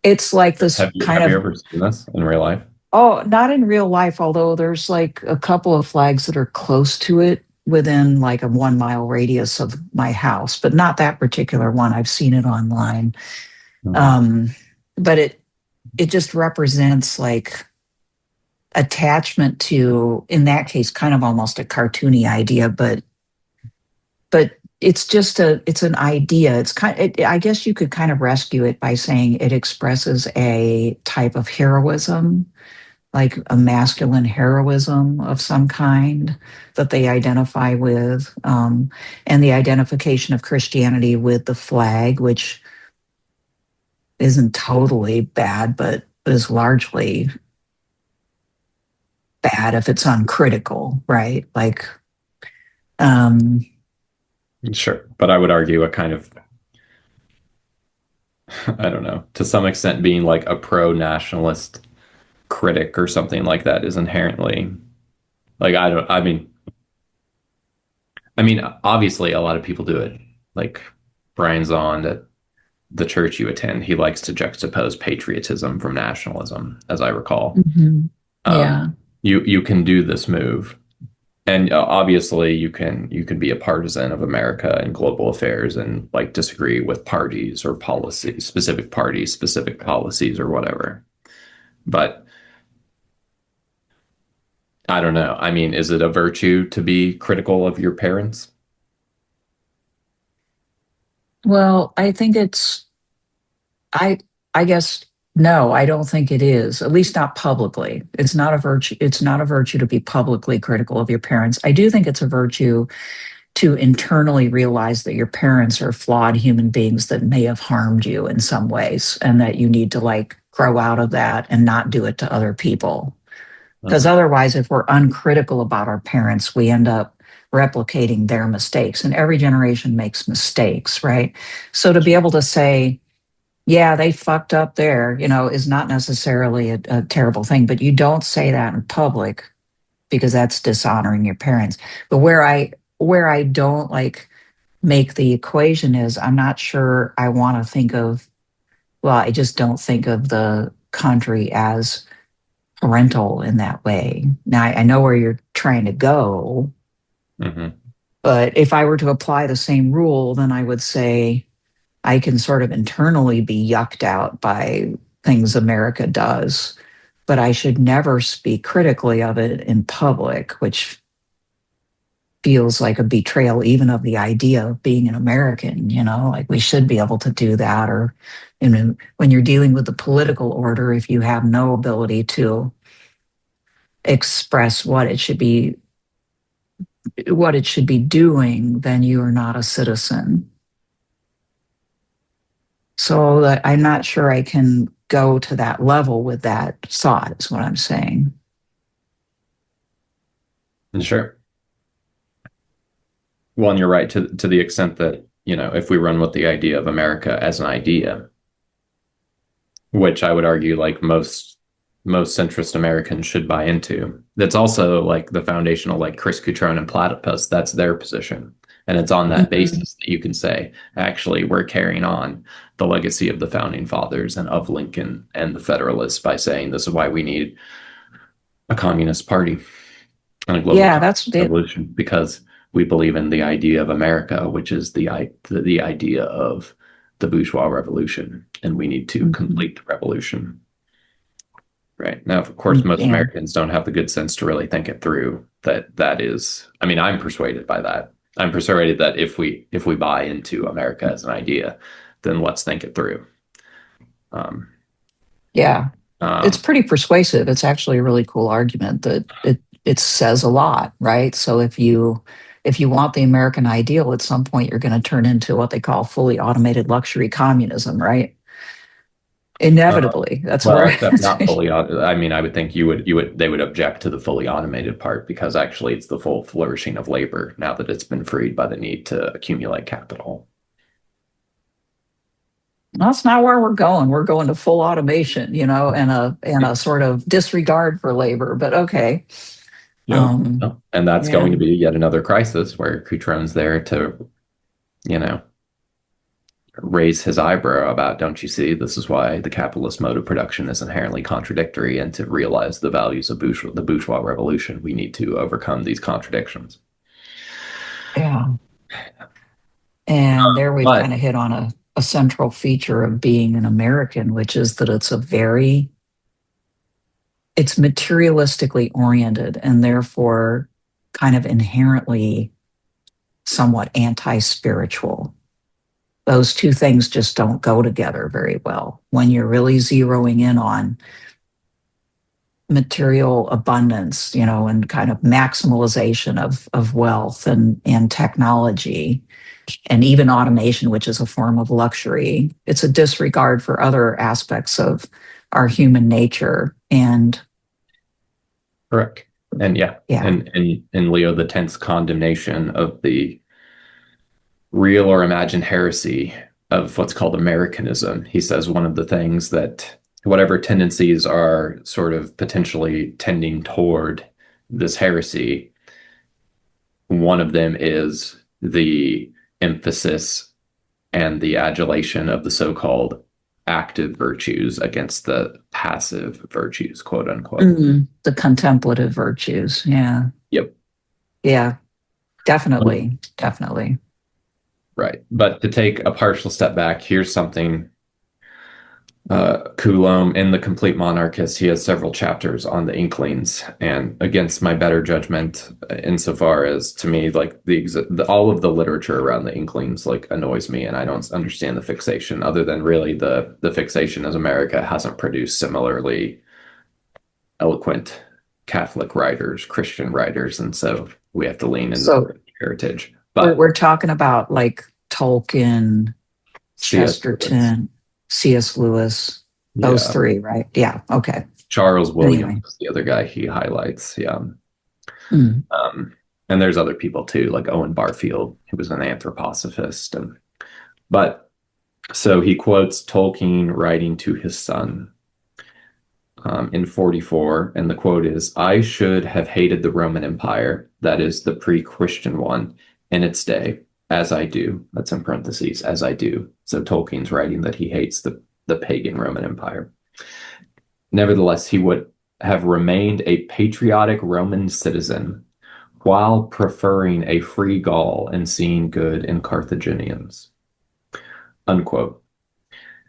D: It's like this
E: have you
D: kind
E: have you
D: of,
E: ever seen this in real life?
D: oh, not in real life, although there's like a couple of flags that are close to it within like a 1 mile radius of my house, but not that particular one. I've seen it online.
E: Mhm.
D: Um, but it just represents like attachment to, in that case, kind of almost a cartoony idea, but it's an idea. I guess you could kind of rescue it by saying it expresses a type of heroism, like a masculine heroism of some kind that they identify with, and the identification of Christianity with the flag, which isn't totally bad, but is largely bad if it's uncritical, right? Like, um,
E: Sure, but I would argue a kind of, I don't know, to some extent, being like a pro-nationalist critic or something like that is inherently, like, I mean, obviously a lot of people do it. Like Brian Zond at the church you attend, he likes to juxtapose patriotism from nationalism, as I recall.
D: mhm.
E: Um,
D: Yeah.
E: you can do this move, and obviously you can be a partisan of America and global affairs and like disagree with parties or policies, specific parties, specific policies, or whatever. But I don't know. I mean, is it a virtue to be critical of your parents?
D: Well, I think I, I guess, no, I don't think it is, at least not publicly. It's not a virtue. It's not a virtue to be publicly critical of your parents. I do think it's a virtue to internally realize that your parents are flawed human beings that may have harmed you in some ways, and that you need to like grow out of that and not do it to other people. Because
E: Mhm.
D: otherwise, if we're uncritical about our parents, we end up replicating their mistakes. And every generation makes mistakes, right? So to be able to say, yeah, they fucked up there, is not necessarily a terrible thing, but you don't say that in public because that's dishonoring your parents. But where I don't like make the equation is, I'm not sure I want to think of, well, I just don't think of the country as parental in that way. Now, I know where you're trying to go,
E: Mhm.
D: but if I were to apply the same rule, then I would say I can sort of internally be yucked out by things America does, but I should never speak critically of it in public, which feels like a betrayal even of the idea of being an American, like we should be able to do that. Or, when you're dealing with the political order, if you have no ability to express what it should be doing, then you are not a citizen. So that I'm not sure I can go to that level with that thought, is what I'm saying.
E: Sure. Well, and you're right to the extent that, if we run with the idea of America as an idea, which I would argue, like most most centrist Americans should buy into. That's also like the foundational, like Chris Cutrone and Platypus, that's their position. And it's on that basis that you can say, actually, we're carrying on the legacy of the founding fathers and of Lincoln and the Federalists by saying this is why we need a communist party and a global
D: that's it.
E: revolution, because we believe in the idea of America, which is the idea of the bourgeois revolution, and we need to complete the revolution. Right. Now, of course, most Americans don't have the good sense to really think it through. That is, I mean, I'm persuaded by that. I'm persuaded that if we buy into America as an idea, then let's think it through.
D: It's pretty persuasive. It's actually a really cool argument that it says a lot, right? So if you want the American ideal, at some point you're going to turn into what they call fully automated luxury communism, right? Inevitably, that's
E: well,
D: where
E: except not fully. I mean, I would think they would object to the fully automated part, because actually it's the full flourishing of labor now that it's been freed by the need to accumulate capital.
D: That's not where we're going. We're going to full automation, and a sort of disregard for labor. But okay.
E: And that's going to be yet another crisis where Cutrone's there to, raise his eyebrow about, don't you see, this is why the capitalist mode of production is inherently contradictory, and to realize the values of the bourgeois revolution, we need to overcome these contradictions.
D: Yeah. And there we've kind of hit on a central feature of being an American, which is that it's materialistically oriented, and therefore kind of inherently somewhat anti-spiritual. Those two things just don't go together very well. When you're really zeroing in on material abundance, and kind of maximalization of wealth and technology, and even automation, which is a form of luxury, it's a disregard for other aspects of our human nature. And
E: correct. And and Leo X's condemnation of the real or imagined heresy of what's called Americanism. He says one of the things that whatever tendencies are sort of potentially tending toward this heresy, one of them is the emphasis and the adulation of the so-called active virtues against the passive virtues, quote unquote.
D: The contemplative virtues. Yeah.
E: Yep.
D: Yeah, definitely.
E: Right. But to take a partial step back, here's something Coulombe in the Compleat Monarchist, he has several chapters on the Inklings, and against my better judgment, insofar as, to me, like all of the literature around the Inklings like annoys me, and I don't understand the fixation, other than really the fixation as America hasn't produced similarly eloquent Catholic writers, Christian writers, and so we have to lean into heritage. But
D: we're talking about like Tolkien, Chesterton, C.S. Lewis, those three, right? Yeah. Okay.
E: Charles Williams is the other guy he highlights. Yeah. And there's other people too, like Owen Barfield, who was an anthroposophist. But so he quotes Tolkien writing to his son in 44, and the quote is, "I should have hated the Roman Empire, that is the pre-Christian one, in its day, as I do." That's in parentheses, as I do. So Tolkien's writing that he hates the pagan Roman Empire. Nevertheless, he would have remained a patriotic Roman citizen while preferring a free Gaul and seeing good in Carthaginians. Unquote.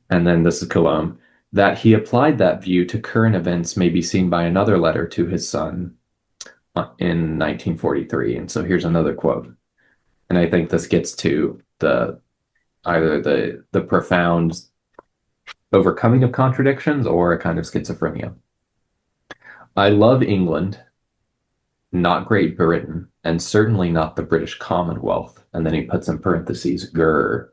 E: And then this is Coulombe. That he applied that view to current events may be seen by another letter to his son in 1943. And so here's another quote. And I think this gets to either the profound overcoming of contradictions or a kind of schizophrenia. "I love England, not Great Britain, and certainly not the British Commonwealth." And then he puts in parentheses, "grr."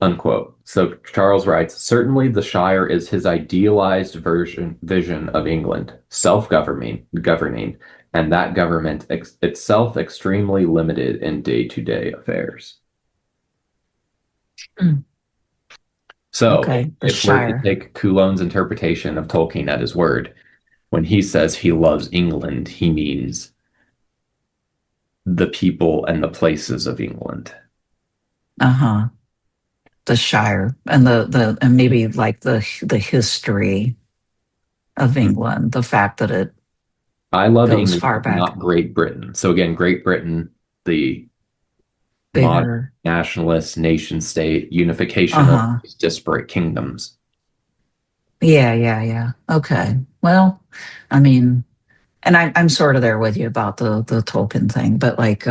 E: Unquote. So Charles writes, "Certainly the Shire is his idealized vision of England, self-governing, and that government itself extremely limited in day-to-day affairs." So
D: Okay, the
E: if we're to
D: Shire.
E: take Coulombe's interpretation of Tolkien at his word, when he says he loves England, he means the people and the places of England.
D: Uh-huh. The Shire and the and maybe like the history of England, the fact that it
E: I love
D: goes
E: England,
D: far back,
E: not Great Britain. So again, Great Britain, the modern
D: bigger.
E: nationalist nation state, unification of
D: Uh-huh.
E: these disparate kingdoms.
D: Yeah, yeah, yeah. Okay. Well, I mean, and I'm sort of there with you about the Tolkien thing, but like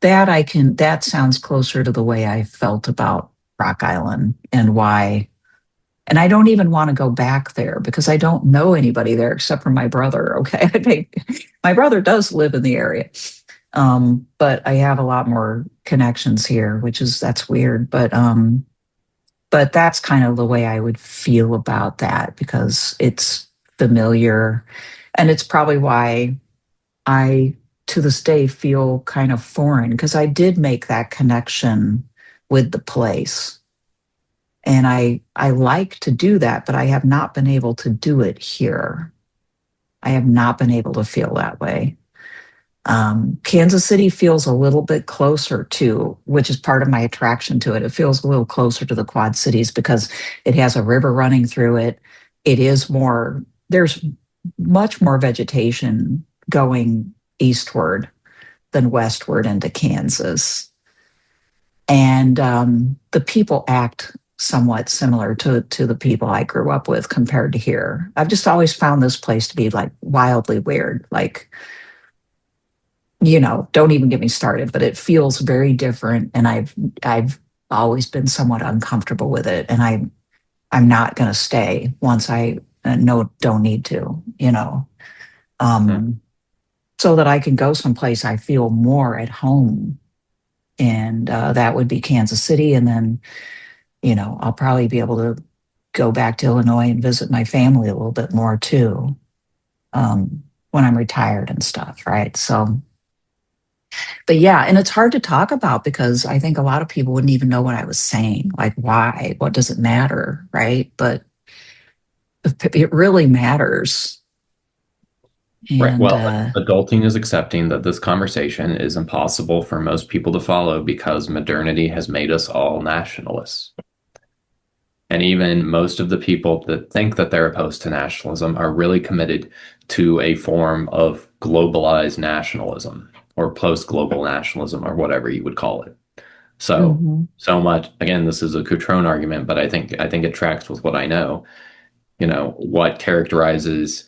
D: that sounds closer to the way I felt about Rock Island and why. And I don't even want to go back there because I don't know anybody there except for my brother. Okay. My brother does live in the area. But I have a lot more connections here, that's weird. But that's kind of the way I would feel about that because it's familiar. And it's probably why I, to this day, feel kind of foreign because I did make that connection with the place. And I like to do that, but I have not been able to do it here. I have not been able to feel that way. Kansas City feels a little bit closer to, which is part of my attraction to it. It feels a little closer to the Quad Cities because it has a river running through it. It is more, there's much more vegetation going eastward than westward into Kansas. And the people act somewhat similar to the people I grew up with compared to here. I've just always found this place to be like wildly weird. Like, don't even get me started, but it feels very different. And I've always been somewhat uncomfortable with it. And I'm not going to stay once I don't need to, so that I can go someplace I feel more at home. And that would be Kansas City. And then, I'll probably be able to go back to Illinois and visit my family a little bit more too, when I'm retired and stuff. Right. So, but yeah, and it's hard to talk about because I think a lot of people wouldn't even know what I was saying. Like, why? What does it matter? Right. But it really matters.
E: Right.
D: And
E: Well, adulting is accepting that this conversation is impossible for most people to follow because modernity has made us all nationalists. And even most of the people that think that they're opposed to nationalism are really committed to a form of globalized nationalism or post-global nationalism or whatever you would call it. So,
D: mhm.
E: so much, again, this is a Coutron argument, but I think it tracks with what I know. What characterizes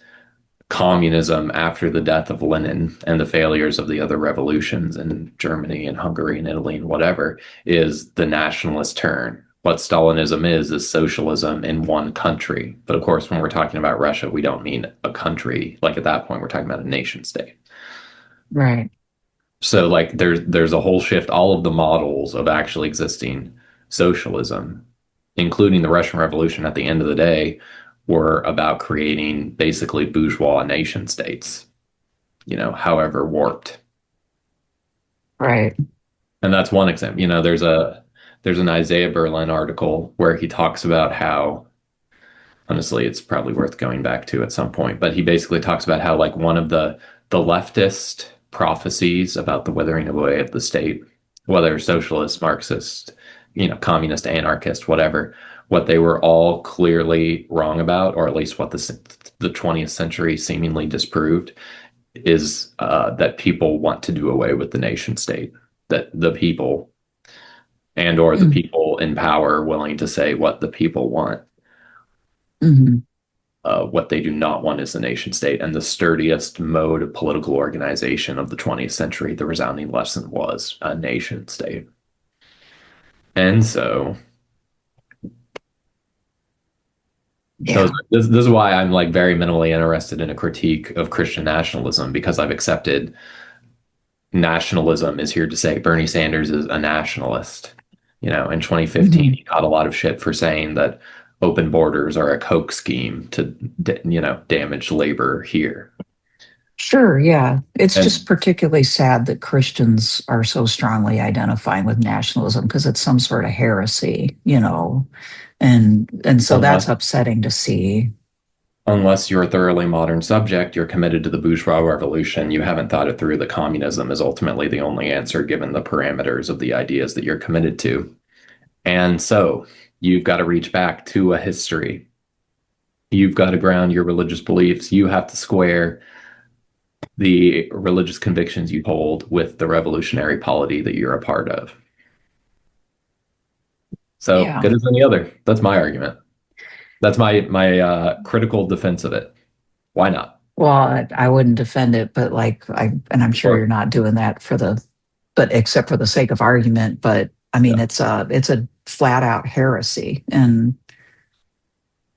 E: communism after the death of Lenin and the failures of the other revolutions in Germany and Hungary and Italy and whatever is the nationalist turn. What Stalinism is socialism in one country. But of course, when we're talking about Russia, we don't mean a country. Like at that point, we're talking about a nation state.
D: Right.
E: So like there's a whole shift. All of the models of actually existing socialism, including the Russian Revolution at the end of the day, were about creating basically bourgeois nation states, however warped.
D: Right.
E: And that's one example. There's an Isaiah Berlin article where he talks about how, honestly, it's probably worth going back to at some point, but he basically talks about how like one of the leftist prophecies about the withering away of the state, whether socialist, Marxist, communist, anarchist, whatever, what they were all clearly wrong about, or at least what the 20th century seemingly disproved, is that people want to do away with the nation state, that the people or the people in power are willing to say what the people want.
D: Mm-hmm.
E: What they do not want is the nation state. And the sturdiest mode of political organization of the 20th century, the resounding lesson was a nation state. And so
D: Yeah.
E: this is why I'm like very minimally interested in a critique of Christian nationalism, because I've accepted nationalism is here to say Bernie Sanders is a nationalist. In 2015, he caught a lot of shit for saying that open borders are a Koch scheme to, damage labor here.
D: Sure, yeah. It's just
E: And
D: particularly sad that Christians are so strongly identifying with nationalism because it's some sort of heresy, and so that's
E: unless
D: upsetting to see.
E: unless you're a thoroughly modern subject, you're committed to the bourgeois revolution, you haven't thought it through that communism is ultimately the only answer given the parameters of the ideas that you're committed to. And so you've got to reach back to a history. You've got to ground your religious beliefs. You have to square the religious convictions you hold with the revolutionary polity that you're a part of. So
D: Yeah.
E: good as any other. That's my argument. That's my critical defense of it. Why not?
D: Well, I wouldn't defend it, but and I'm sure you're
E: Or
D: not doing that but except for the sake of argument. But I mean,
E: yeah.
D: it's a flat out heresy, and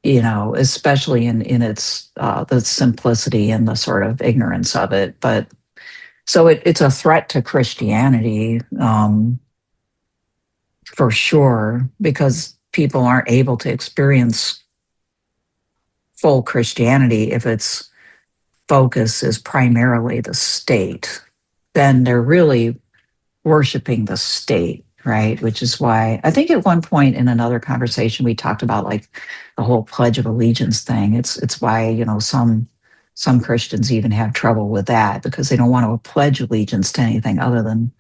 D: especially in its the simplicity and the sort of ignorance of it. But so it's a threat to Christianity, for sure, because people aren't able to experience full Christianity if its focus is primarily the state. Then they're really worshiping the state, right? Which is why I think at one point in another conversation we talked about like the whole Pledge of Allegiance thing. It's why some Christians even have trouble with that because they don't want to pledge allegiance to anything other than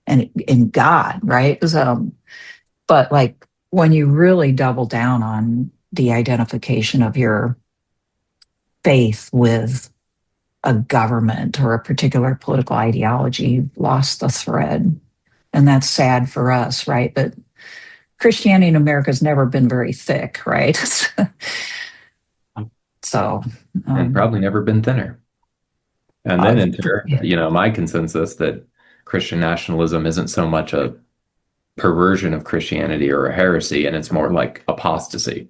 D: and in God, right? But like when you really double down on the identification of your faith with a government or a particular political ideology, you've lost the thread. And that's sad for us, right? But Christianity in America has never been very thick, right? So,
E: And probably never been thinner. And
D: uh,
E: then enter, my consensus that Christian nationalism isn't so much a perversion of Christianity or a heresy, and it's more like apostasy.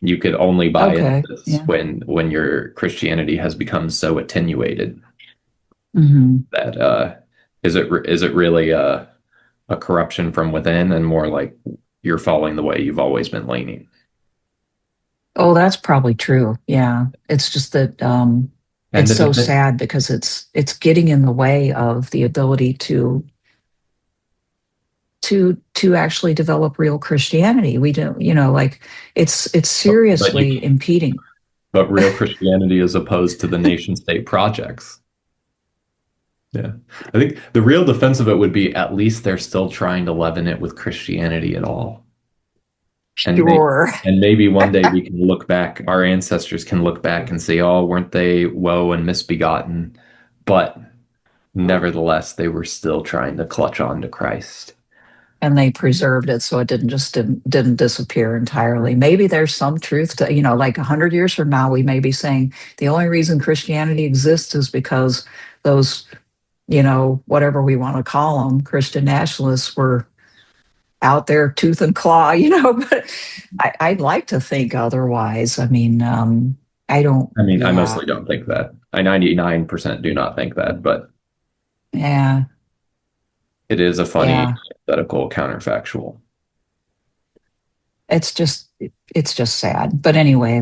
E: You could only buy into
D: okay,
E: this
D: yeah.
E: when your Christianity has become so attenuated
D: Mm-hmm.
E: that is it really a corruption from within and more like you're following the way you've always been leaning.
D: Oh, that's probably true. Yeah, it's just that
E: And
D: it's
E: the
D: so
E: defense,
D: sad because it's getting in the way of the ability to actually develop real Christianity. We don't, like it's
E: but you
D: seriously impeding.
E: but real Christianity is opposed to the nation state projects. Yeah. I think the real defense of it would be at least they're still trying to leaven it with Christianity at all. And
D: Sure.
E: maybe one day we can look back, our ancestors can look back and say, oh, weren't they woe and misbegotten? But nevertheless, they were still trying to clutch on to Christ.
D: And they preserved it so it didn't disappear entirely. Maybe there's some truth to, like 100 years from now, we may be saying the only reason Christianity exists is because those, whatever we want to call them, Christian nationalists were out there tooth and claw, but I'd like to think otherwise. I mean, I don't,
E: I mean, I
D: yeah,
E: mostly don't think that. I 99% do not think that, but
D: yeah,
E: it is a funny
D: yeah.
E: hypothetical counterfactual.
D: It's just sad. But anyway,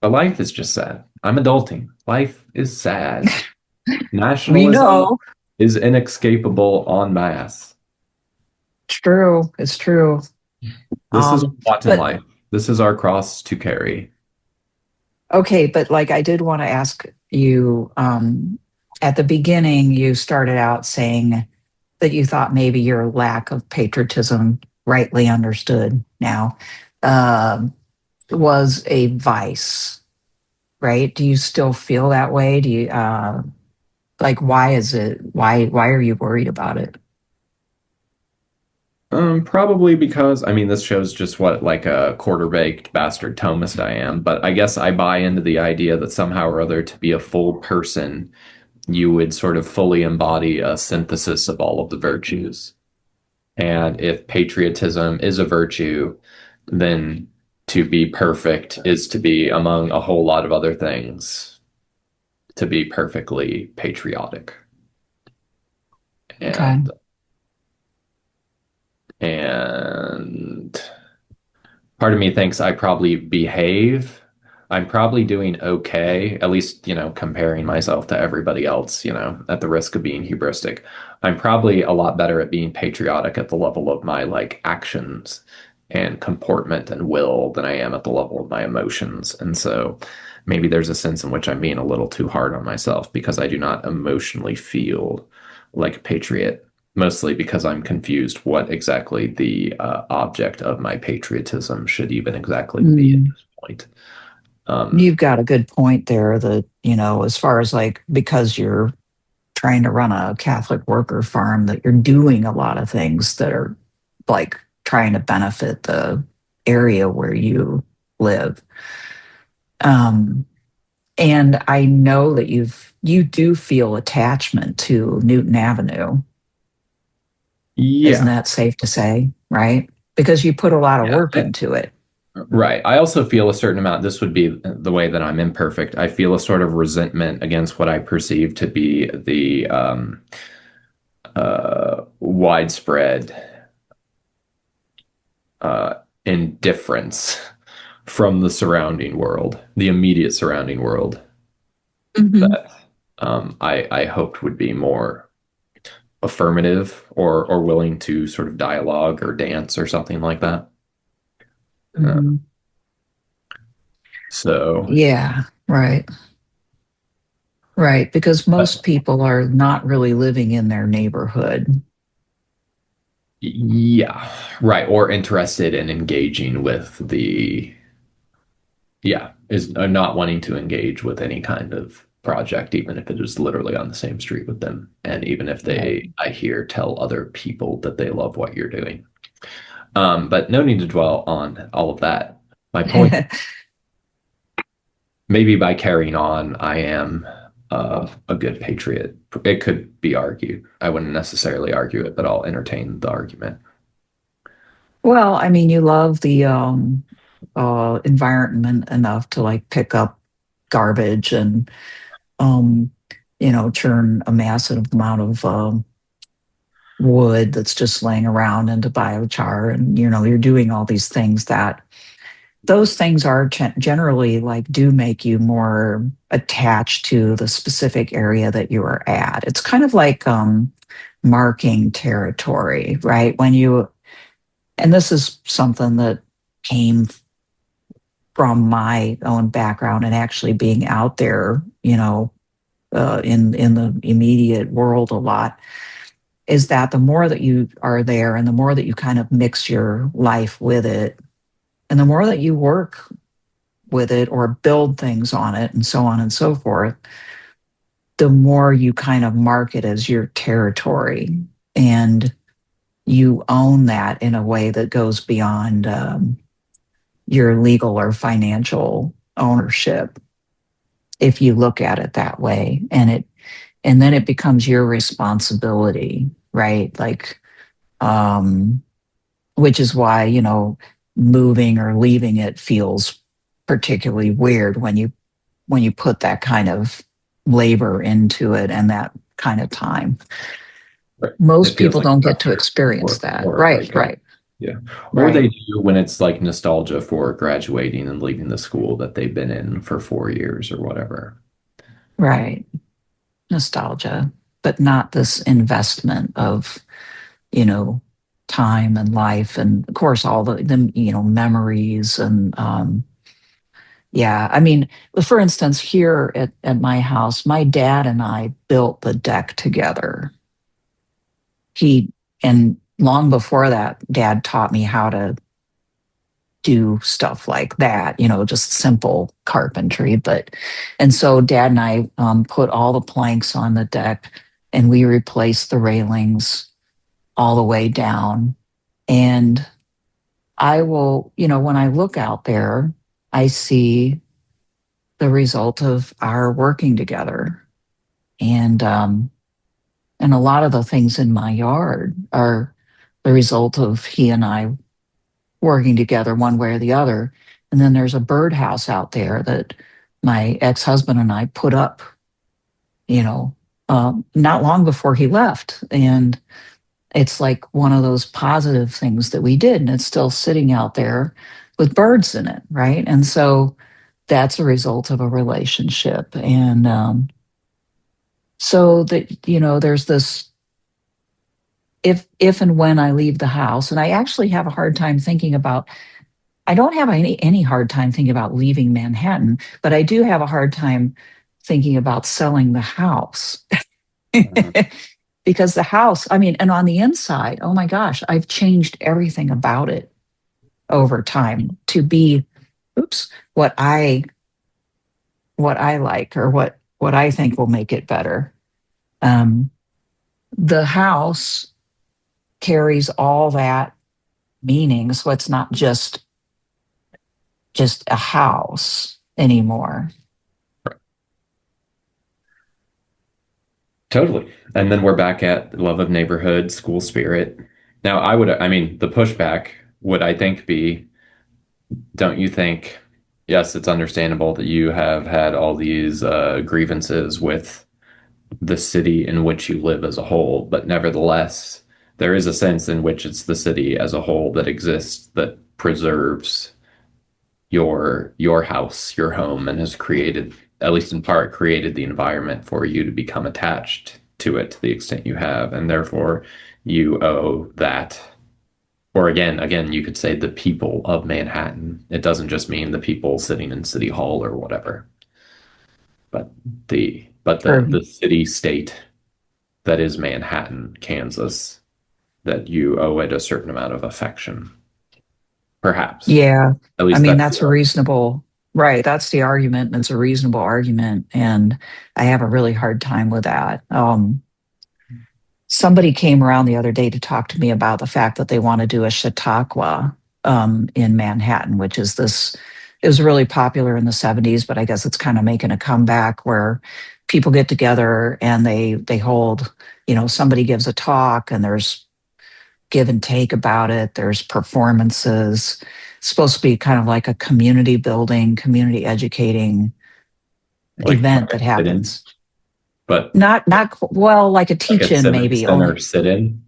E: But life is just sad. I'm adulting. Life is sad.
D: we
E: Nationalism
D: know.
E: is inescapable en masse.
D: True. It's true.
E: This is our lot in
D: But
E: life. This is our cross to carry.
D: okay, but like I did want to ask you, at the beginning, you started out saying that you thought maybe your lack of patriotism, rightly understood now, um, was a vice, right? Do you still feel that way? Do you why is it why are you worried about it?
E: Probably because I mean this shows just what like a quarter-baked bastard Thomist I am, but I guess I buy into the idea that somehow or other to be a full person, you would sort of fully embody a synthesis of all of the virtues. And if patriotism is a virtue, then to be perfect is to be, among a whole lot of other things, to be perfectly patriotic.
D: Okay.
E: And part of me thinks I probably behave I'm probably doing okay, at least, comparing myself to everybody else, at the risk of being hubristic. I'm probably a lot better at being patriotic at the level of my like actions and comportment and will than I am at the level of my emotions. And so maybe there's a sense in which I'm being a little too hard on myself because I do not emotionally feel like a patriot, mostly because I'm confused what exactly the object of my patriotism should even exactly be at this point.
D: You've got a good point there that, as far as like, because you're trying to run a Catholic worker farm, that you're doing a lot of things that are like trying to benefit the area where you live. And I know that you do feel attachment to Newton Avenue.
E: Yeah.
D: Isn't that safe to say, right? Because you put a lot of work into it.
E: Right. I also feel a certain amount, this would be the way that I'm imperfect. I feel a sort of resentment against what I perceive to be the widespread indifference from the surrounding world, the immediate surrounding world, that I hoped would be more affirmative or willing to sort of dialogue or dance or something like that. So
D: yeah, right. Right, because most people are not really living in their neighborhood.
E: Yeah, right. Or interested in engaging with is not wanting to engage with any kind of project, even if it is literally on the same street with them. And even if they, I hear, tell other people that they love what you're doing. But no need to dwell on all of that. My point, maybe by carrying on, I am a good patriot. It could be argued. I wouldn't necessarily argue it, but I'll entertain the argument.
D: Well, I mean, you love the environment enough to like pick up garbage and churn a massive amount of wood that's just laying around into biochar, and you're doing all these things that those things are generally like do make you more attached to the specific area that you are at. It's kind of like marking territory, right? And this is something that came from my own background and actually being out there, in the immediate world a lot, is that the more that you are there and the more that you kind of mix your life with it, and the more that you work with it or build things on it and so on and so forth, the more you kind of mark it as your territory. And you own that in a way that goes beyond your legal or financial ownership, if you look at it that way. And then it becomes your responsibility, right? Like, which is why, moving or leaving it feels particularly weird when you put that kind of labor into it and that kind of time.
E: Right.
D: Most people don't get to experience that. Right.
E: Yeah. Or they do when it's like nostalgia for graduating and leaving the school that they've been in for 4 years or whatever.
D: Right. Nostalgia, but not this investment of, time and life, and of course all the memories and I mean, for instance, here at my house, my dad and I built the deck together. And long before that, Dad taught me how to do stuff like that, just simple carpentry. And so Dad and I put all the planks on the deck, and we replaced the railings all the way down. And I will, when I look out there, I see the result of our working together. And a lot of the things in my yard are the result of he and I working together one way or the other. And then there's a birdhouse out there that my ex-husband and I put up, not long before he left. And it's like one of those positive things that we did. And it's still sitting out there with birds in it, right? And so that's a result of a relationship. And so that, there's this, if and when I leave the house, and I actually have a hard time thinking about, I don't have any hard time thinking about leaving Manhattan, but I do have a hard time thinking about selling the house.
E: Mhm.
D: Because the house, I mean, and on the inside, oh my gosh, I've changed everything about it over time to be, oops, what I like, or what I think will make it better. Um, the house carries all that meaning, so it's not just a house anymore.
E: Totally. And then we're back at love of neighborhood, school spirit. Now, I mean, the pushback would, I think, be, don't you think, yes, it's understandable that you have had all these grievances with the city in which you live as a whole, but nevertheless, there is a sense in which it's the city as a whole that exists, that preserves your house, your home, and has created, at least in part, created the environment for you to become attached to it to the extent you have, and therefore you owe that. Or again, you could say the people of Manhattan. It doesn't just mean the people sitting in City Hall or whatever, but the city state that is Manhattan, Kansas, that you owe it a certain amount of affection, perhaps.
D: Yeah.
E: At
D: I
E: least
D: mean,
E: that's
D: that's a reasonable, right. That's the argument. And it's a reasonable argument. And I have a really hard time with that. Somebody came around the other day to talk to me about the fact that they want to do a Chautauqua in Manhattan, which is this, it was really popular in the 70s, but I guess it's kind of making a comeback where people get together and they hold, somebody gives a talk and there's give and take about it. There's performances. It's supposed to be kind of like a community building, community educating
E: like
D: event that
E: sit-in,
D: happens.
E: but
D: Not well, like a
E: like a
D: teach-in maybe.
E: center sit-in,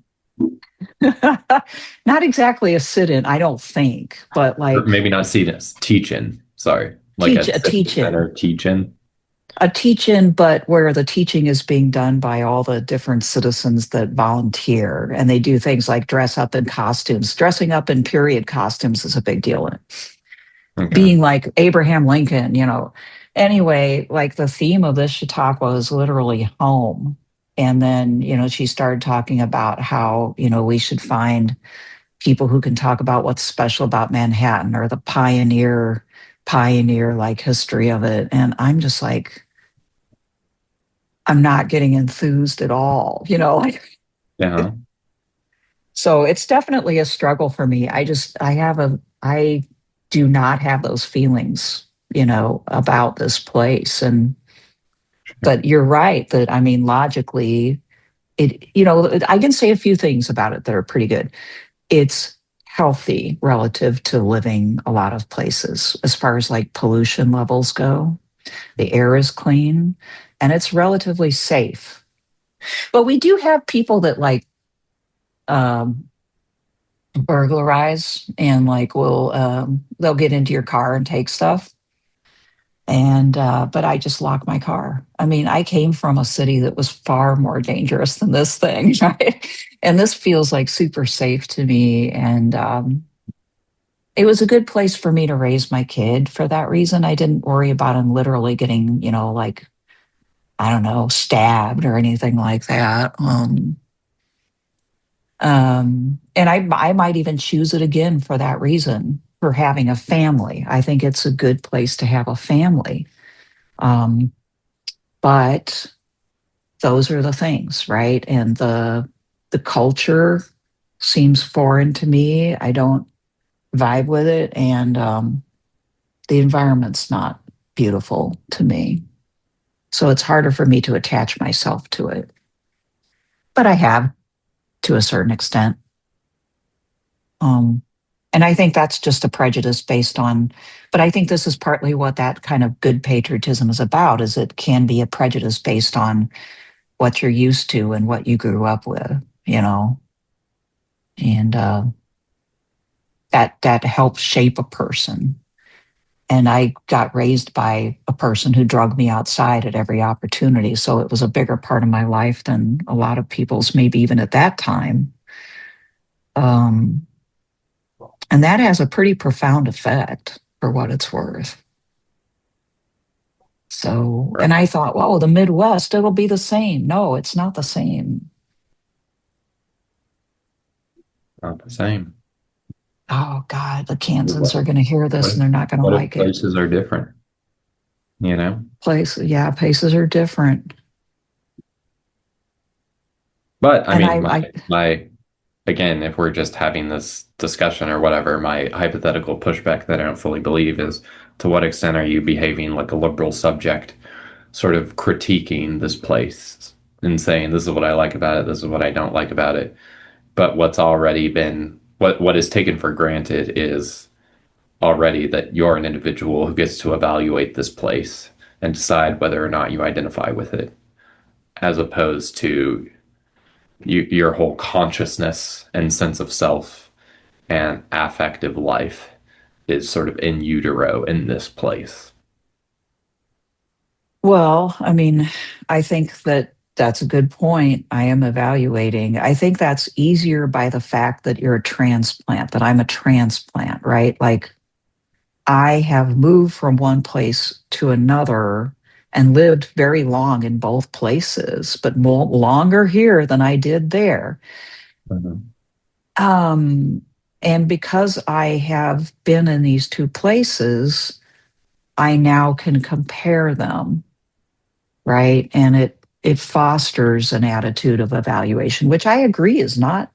D: Not exactly a sit-in, I don't think, but
E: or
D: like
E: maybe not sit-in, teach-in. Sorry, like a
D: a teach-in.
E: center teach-in.
D: A teach-in, but where the teaching is being done by all the different citizens that volunteer, and they do things like dress up in costumes. Dressing up in period costumes is a big deal in it.
E: Okay.
D: Being like Abraham Lincoln, Anyway, like the theme of this Chautauqua is literally home. And then, she started talking about how, we should find people who can talk about what's special about Manhattan or the pioneer like history of it. And I'm just like, I'm not getting enthused at all,
E: Yeah.
D: So it's definitely a struggle for me. I do not have those feelings, about this place. But you're right that, I mean, logically, I can say a few things about it that are pretty good. It's healthy relative to living a lot of places as far as like pollution levels go. The air is clean and it's relatively safe. But we do have people that like um, burglarize and like they'll get into your car and take stuff. And but I just lock my car. I mean, I came from a city that was far more dangerous than this thing, right? And this feels like super safe to me. And it was a good place for me to raise my kid for that reason. I didn't worry about him literally getting, like, I don't know, stabbed or anything like that. And I might even choose it again for that reason, for having a family. I think it's a good place to have a family. But those are the things, right? And the culture seems foreign to me. I don't vibe with it, and the environment's not beautiful to me. So it's harder for me to attach myself to it. But I have to a certain extent. And I think that's just a prejudice based on, but I think this is partly what that kind of good patriotism is about, is it can be a prejudice based on what you're used to and what you grew up with, and that helps shape a person. And I got raised by a person who drugged me outside at every opportunity. So it was a bigger part of my life than a lot of people's, maybe even at that time. And that has a pretty profound effect for what it's worth. So, and I thought, well, the Midwest, it'll be the same. No, it's not the same.
E: Not the same.
D: Oh God, the Kansans are going to hear this and they're not going to like it.
E: Places are different, you know?
D: Places are different.
E: But I
D: And
E: mean, again, if we're just having this discussion or whatever, my hypothetical pushback that I don't fully believe is, to what extent are you behaving like a liberal subject, sort of critiquing this place and saying, this is what I like about it, this is what I don't like about it. But what's already been, what is taken for granted is already that you're an individual who gets to evaluate this place and decide whether or not you identify with it, as opposed to your whole consciousness and sense of self and affective life is sort of in utero in this place.
D: Well, I mean, I think that that's a good point. I am evaluating. I think that's easier by the fact that you're a transplant, that I'm a transplant, right? Like I have moved from one place to another and lived very long in both places, but more longer here than I did there. And because I have been in these two places, I now can compare them, right? And it fosters an attitude of evaluation, which I agree is not,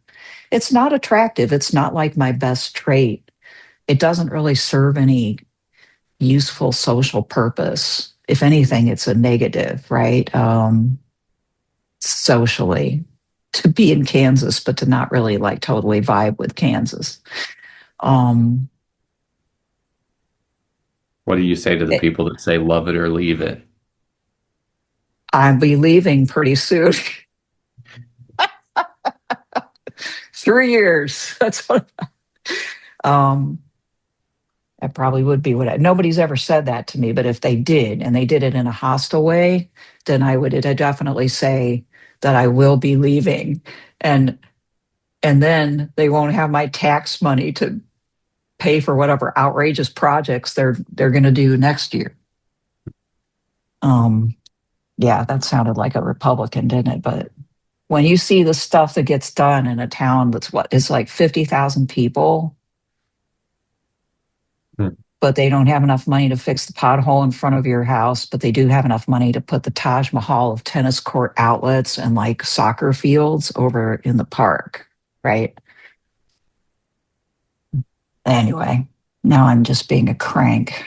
D: it's not attractive. It's not like my best trait. It doesn't really serve any useful social purpose. If anything, it's a negative, right? Socially, to be in Kansas, but to not really like totally vibe with Kansas.
E: What do you say to the people that say love it or leave it?
D: I'll be leaving pretty soon. 3 years. That's what. That probably would be what nobody's ever said that to me, but if they did, and they did it in a hostile way, then I'd definitely say that I will be leaving, and then they won't have my tax money to pay for whatever outrageous projects they're going to do next year. Yeah, that sounded like a Republican, didn't it? But when you see the stuff that gets done in a town that's is like 50,000 people, but they don't have enough money to fix the pothole in front of your house, but they do have enough money to put the Taj Mahal of tennis court outlets and like soccer fields over in the park, right? Anyway, now I'm just being a crank.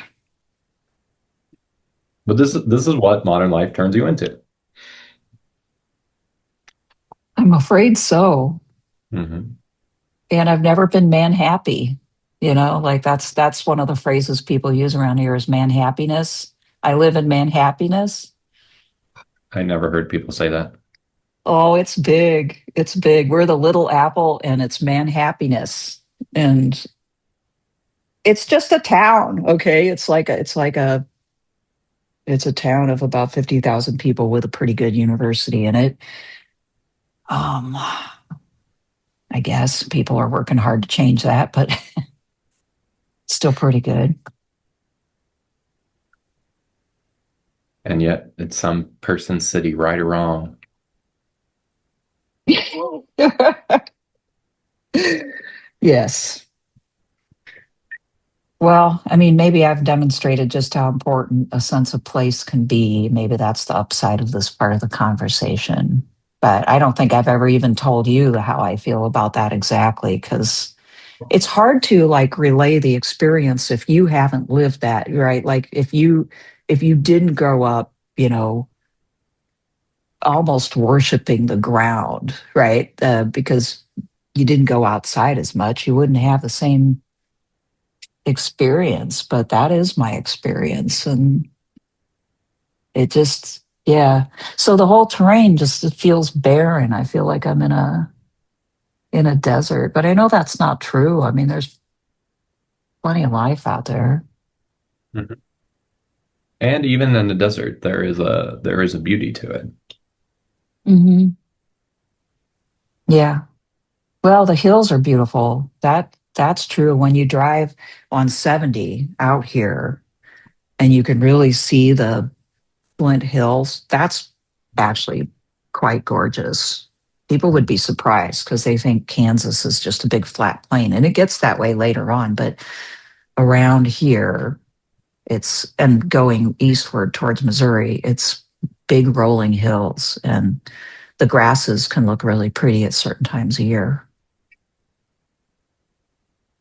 E: But this is what modern life turns you into.
D: I'm afraid so.
E: Mm-hmm.
D: And I've never been man happy. You know, like that's one of the phrases people use around here is man happiness. I live in man happiness.
E: I never heard people say that.
D: Oh, it's big. It's big. We're the little apple and it's man happiness. And it's just a town, okay? It's a town of about 50,000 people with a pretty good university in it. I guess people are working hard to change that, but still pretty good.
E: And yet it's some person's city, right or wrong.
D: Yes. Well, I mean, maybe I've demonstrated just how important a sense of place can be. Maybe that's the upside of this part of the conversation. But I don't think I've ever even told you how I feel about that exactly, because it's hard to like relay the experience if you haven't lived that, right? Like if you didn't grow up, you know, almost worshiping the ground, right? Because you didn't go outside as much, you wouldn't have the same experience. But that is my experience, and it just, yeah. So the whole terrain just, it feels barren. I feel like I'm in a desert, but I know that's not true. I mean, there's plenty of life out there.
E: Mhm. And even in the desert, there is a beauty to it.
D: Hmm. Yeah. Well, the hills are beautiful. That's true. When you drive on 70 out here and you can really see the Flint Hills, that's actually quite gorgeous. People would be surprised because they think Kansas is just a big flat plain, and it gets that way later on. But around here, and going eastward towards Missouri, it's big rolling hills, and the grasses can look really pretty at certain times of year.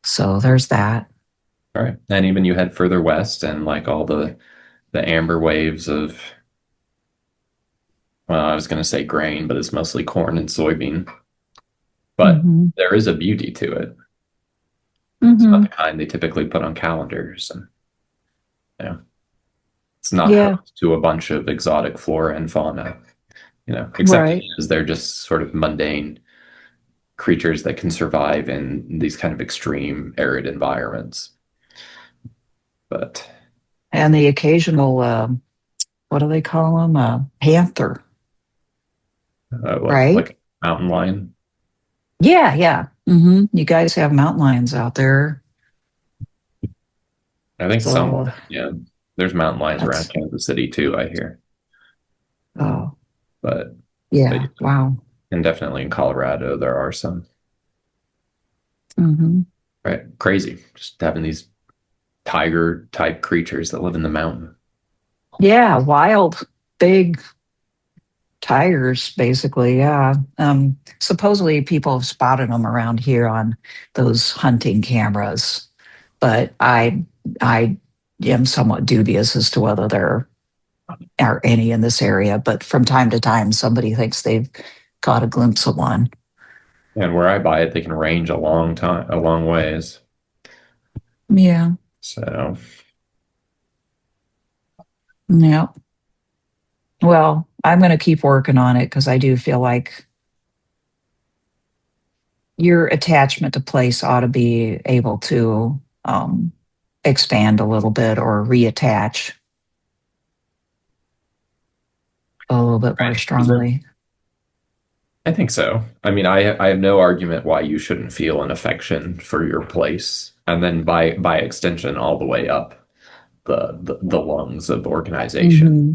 D: So there's that.
E: All right. And even you head further west and like all the amber waves of, well, I was going to say grain, but it's mostly corn and soybean. But
D: Hmm.
E: there is a beauty to it. It's not
D: Hmm.
E: the kind they typically put on calendars, and you know, it's not
D: Yeah,
E: host to a bunch of exotic flora and fauna. Except it
D: right.
E: is they're just sort of mundane creatures that can survive in these kind of extreme arid environments. But
D: And the occasional, what do they call them? Panther,
E: what,
D: right?
E: like mountain lion?
D: Yeah, yeah. You guys have mountain lions out there.
E: I think
D: So
E: somewhat. Yeah, there's mountain lions around
D: that's,
E: Kansas City too, I hear.
D: oh,
E: But but
D: yeah,
E: yeah,
D: wow.
E: and definitely in Colorado there are some.
D: Hmm.
E: Right, crazy. Just having these tiger type creatures that live in the mountain.
D: Yeah, wild, big tigers, basically. Yeah. Supposedly people have spotted them around here on those hunting cameras, but I am somewhat dubious as to whether there are any in this area. But from time to time, somebody thinks they've caught a glimpse of one.
E: And where I buy it, they can range a long ways.
D: Yeah.
E: So
D: Yeah. Well, I'm going to keep working on it because I do feel like your attachment to place ought to be able to expand a little bit or reattach a little bit more
E: right. Is there
D: strongly.
E: I think so. I mean, I have no argument why you shouldn't feel an affection for your place, and then by extension, all the way up the lungs of organization.
D: Hmm.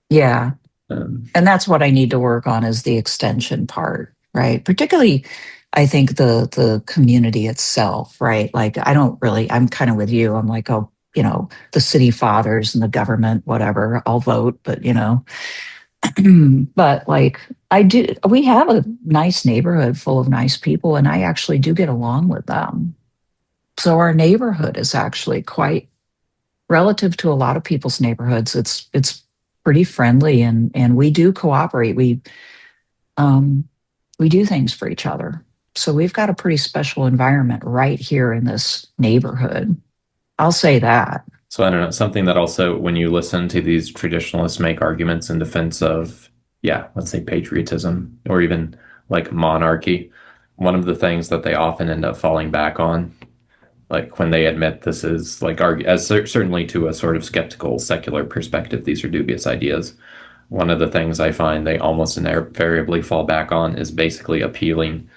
D: Yeah.
E: Um,
D: And that's what I need to work on is the extension part, right? Particularly, I think the community itself, right? Like I don't really, I'm kind of with you. I'm like, oh, the city fathers and the government, whatever, I'll vote, but but like we have a nice neighborhood full of nice people, and I actually do get along with them. So our neighborhood is actually quite relative to a lot of people's neighborhoods. It's pretty friendly, and we do cooperate. Um, we do things for each other. So we've got a pretty special environment right here in this neighborhood. I'll say that.
E: so I don't know, something that also when you listen to these traditionalists make arguments in defense of, yeah, let's say patriotism or even like monarchy, one of the things that they often end up falling back on, like when they admit this is like argue as certainly to a sort of skeptical secular perspective, these are dubious ideas. One of the things I find they almost invariably fall back on is basically appealing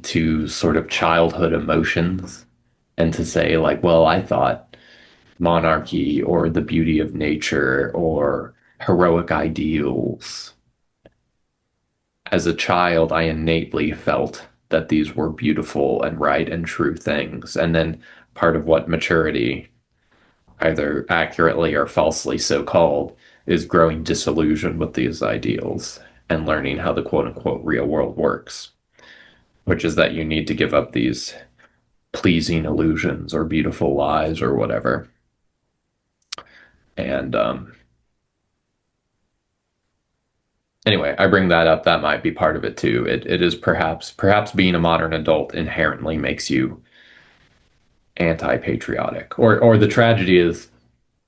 E: to sort of childhood emotions and to say like, well, I thought monarchy or the beauty of nature or heroic ideals. As a child, I innately felt that these were beautiful and right and true things. And then part of what maturity, either accurately or falsely so called, is growing disillusioned with these ideals and learning how the quote unquote real world works, which is that you need to give up these pleasing illusions or beautiful lies or whatever. And anyway, I bring that up. That might be part of it too. It is perhaps being a modern adult inherently makes you anti-patriotic. Or the tragedy is,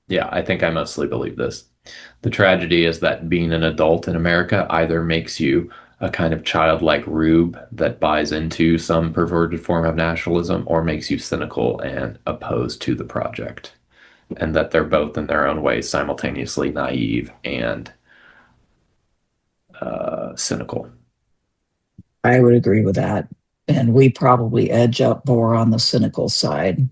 E: yeah, I think I mostly believe this. The tragedy is that being an adult in America either makes you a kind of childlike rube that buys into some perverted form of nationalism or makes you cynical and opposed to the project. And that they're both in their own ways simultaneously naive and cynical.
D: I would agree with that. And we probably edge up more on the cynical side.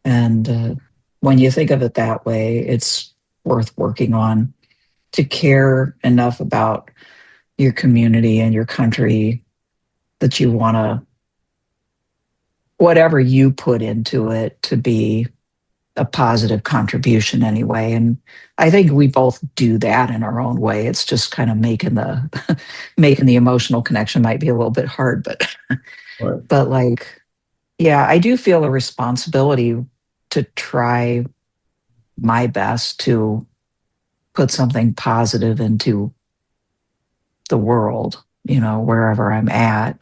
D: And when you think of it that way, it's worth working on to care enough about your community and your country that you want to, whatever you put into it, to be a positive contribution anyway. And I think we both do that in our own way. It's just kind of making the making the emotional connection might be a little bit hard, but
E: Right.
D: but like, yeah, I do feel a responsibility to try my best to put something positive into the world, wherever I'm at.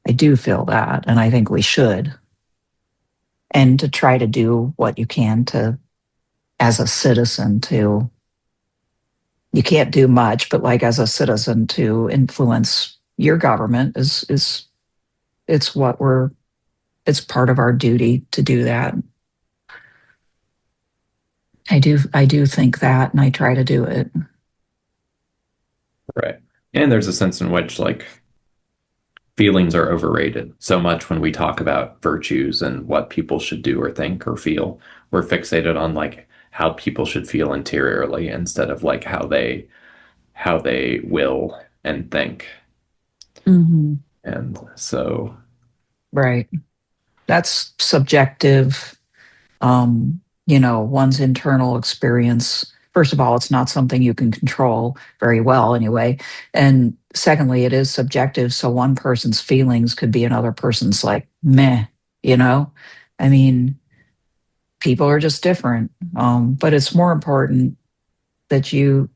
D: I do feel that, and I think we should. And to try to do what you can to, as a citizen, you can't do much, but like as a citizen to influence your government it's part of our duty to do that. I do think that, and I try to do it.
E: Right. And there's a sense in which like feelings are overrated so much when we talk about virtues and what people should do or think or feel. We're fixated on like how people should feel interiorly instead of like how they will and think.
D: Mm-hmm.
E: And so
D: Right. That's subjective. One's internal experience. First of all, it's not something you can control very well anyway. And secondly, it is subjective. So one person's feelings could be another person's like, meh, you know? I mean, people are just different. But it's more important that you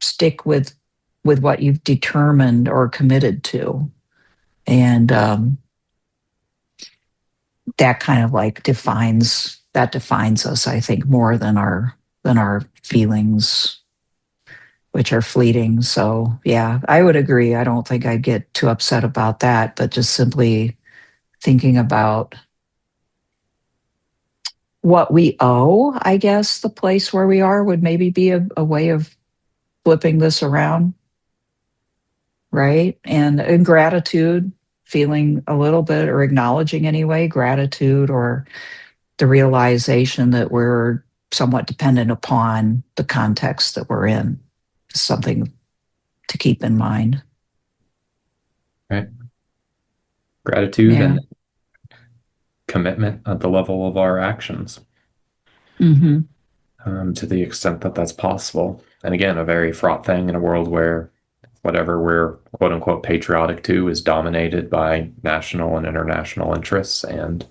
D: stick with what you've determined or committed to. And that kind of like defines us, I think, more than our feelings, which are fleeting. So yeah, I would agree. I don't think I'd get too upset about that, but just simply thinking about what we owe, I guess the place where we are would maybe be a way of flipping this around, right? And gratitude, feeling a little bit, or acknowledging anyway, gratitude, or the realization that we're somewhat dependent upon the context that we're in, is something to keep in mind.
E: right. Gratitude
D: Yeah.
E: and commitment at the level of our actions,
D: Mm-hmm.
E: to the extent that that's possible. And again, a very fraught thing in a world where whatever we're quote unquote patriotic to is dominated by national and international interests, and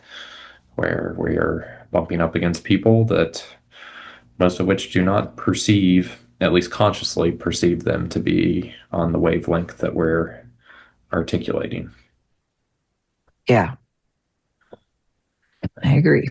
E: where we are bumping up against people that most of which do not perceive, at least consciously perceive them to be on the wavelength that we're articulating.
D: Yeah, I agree.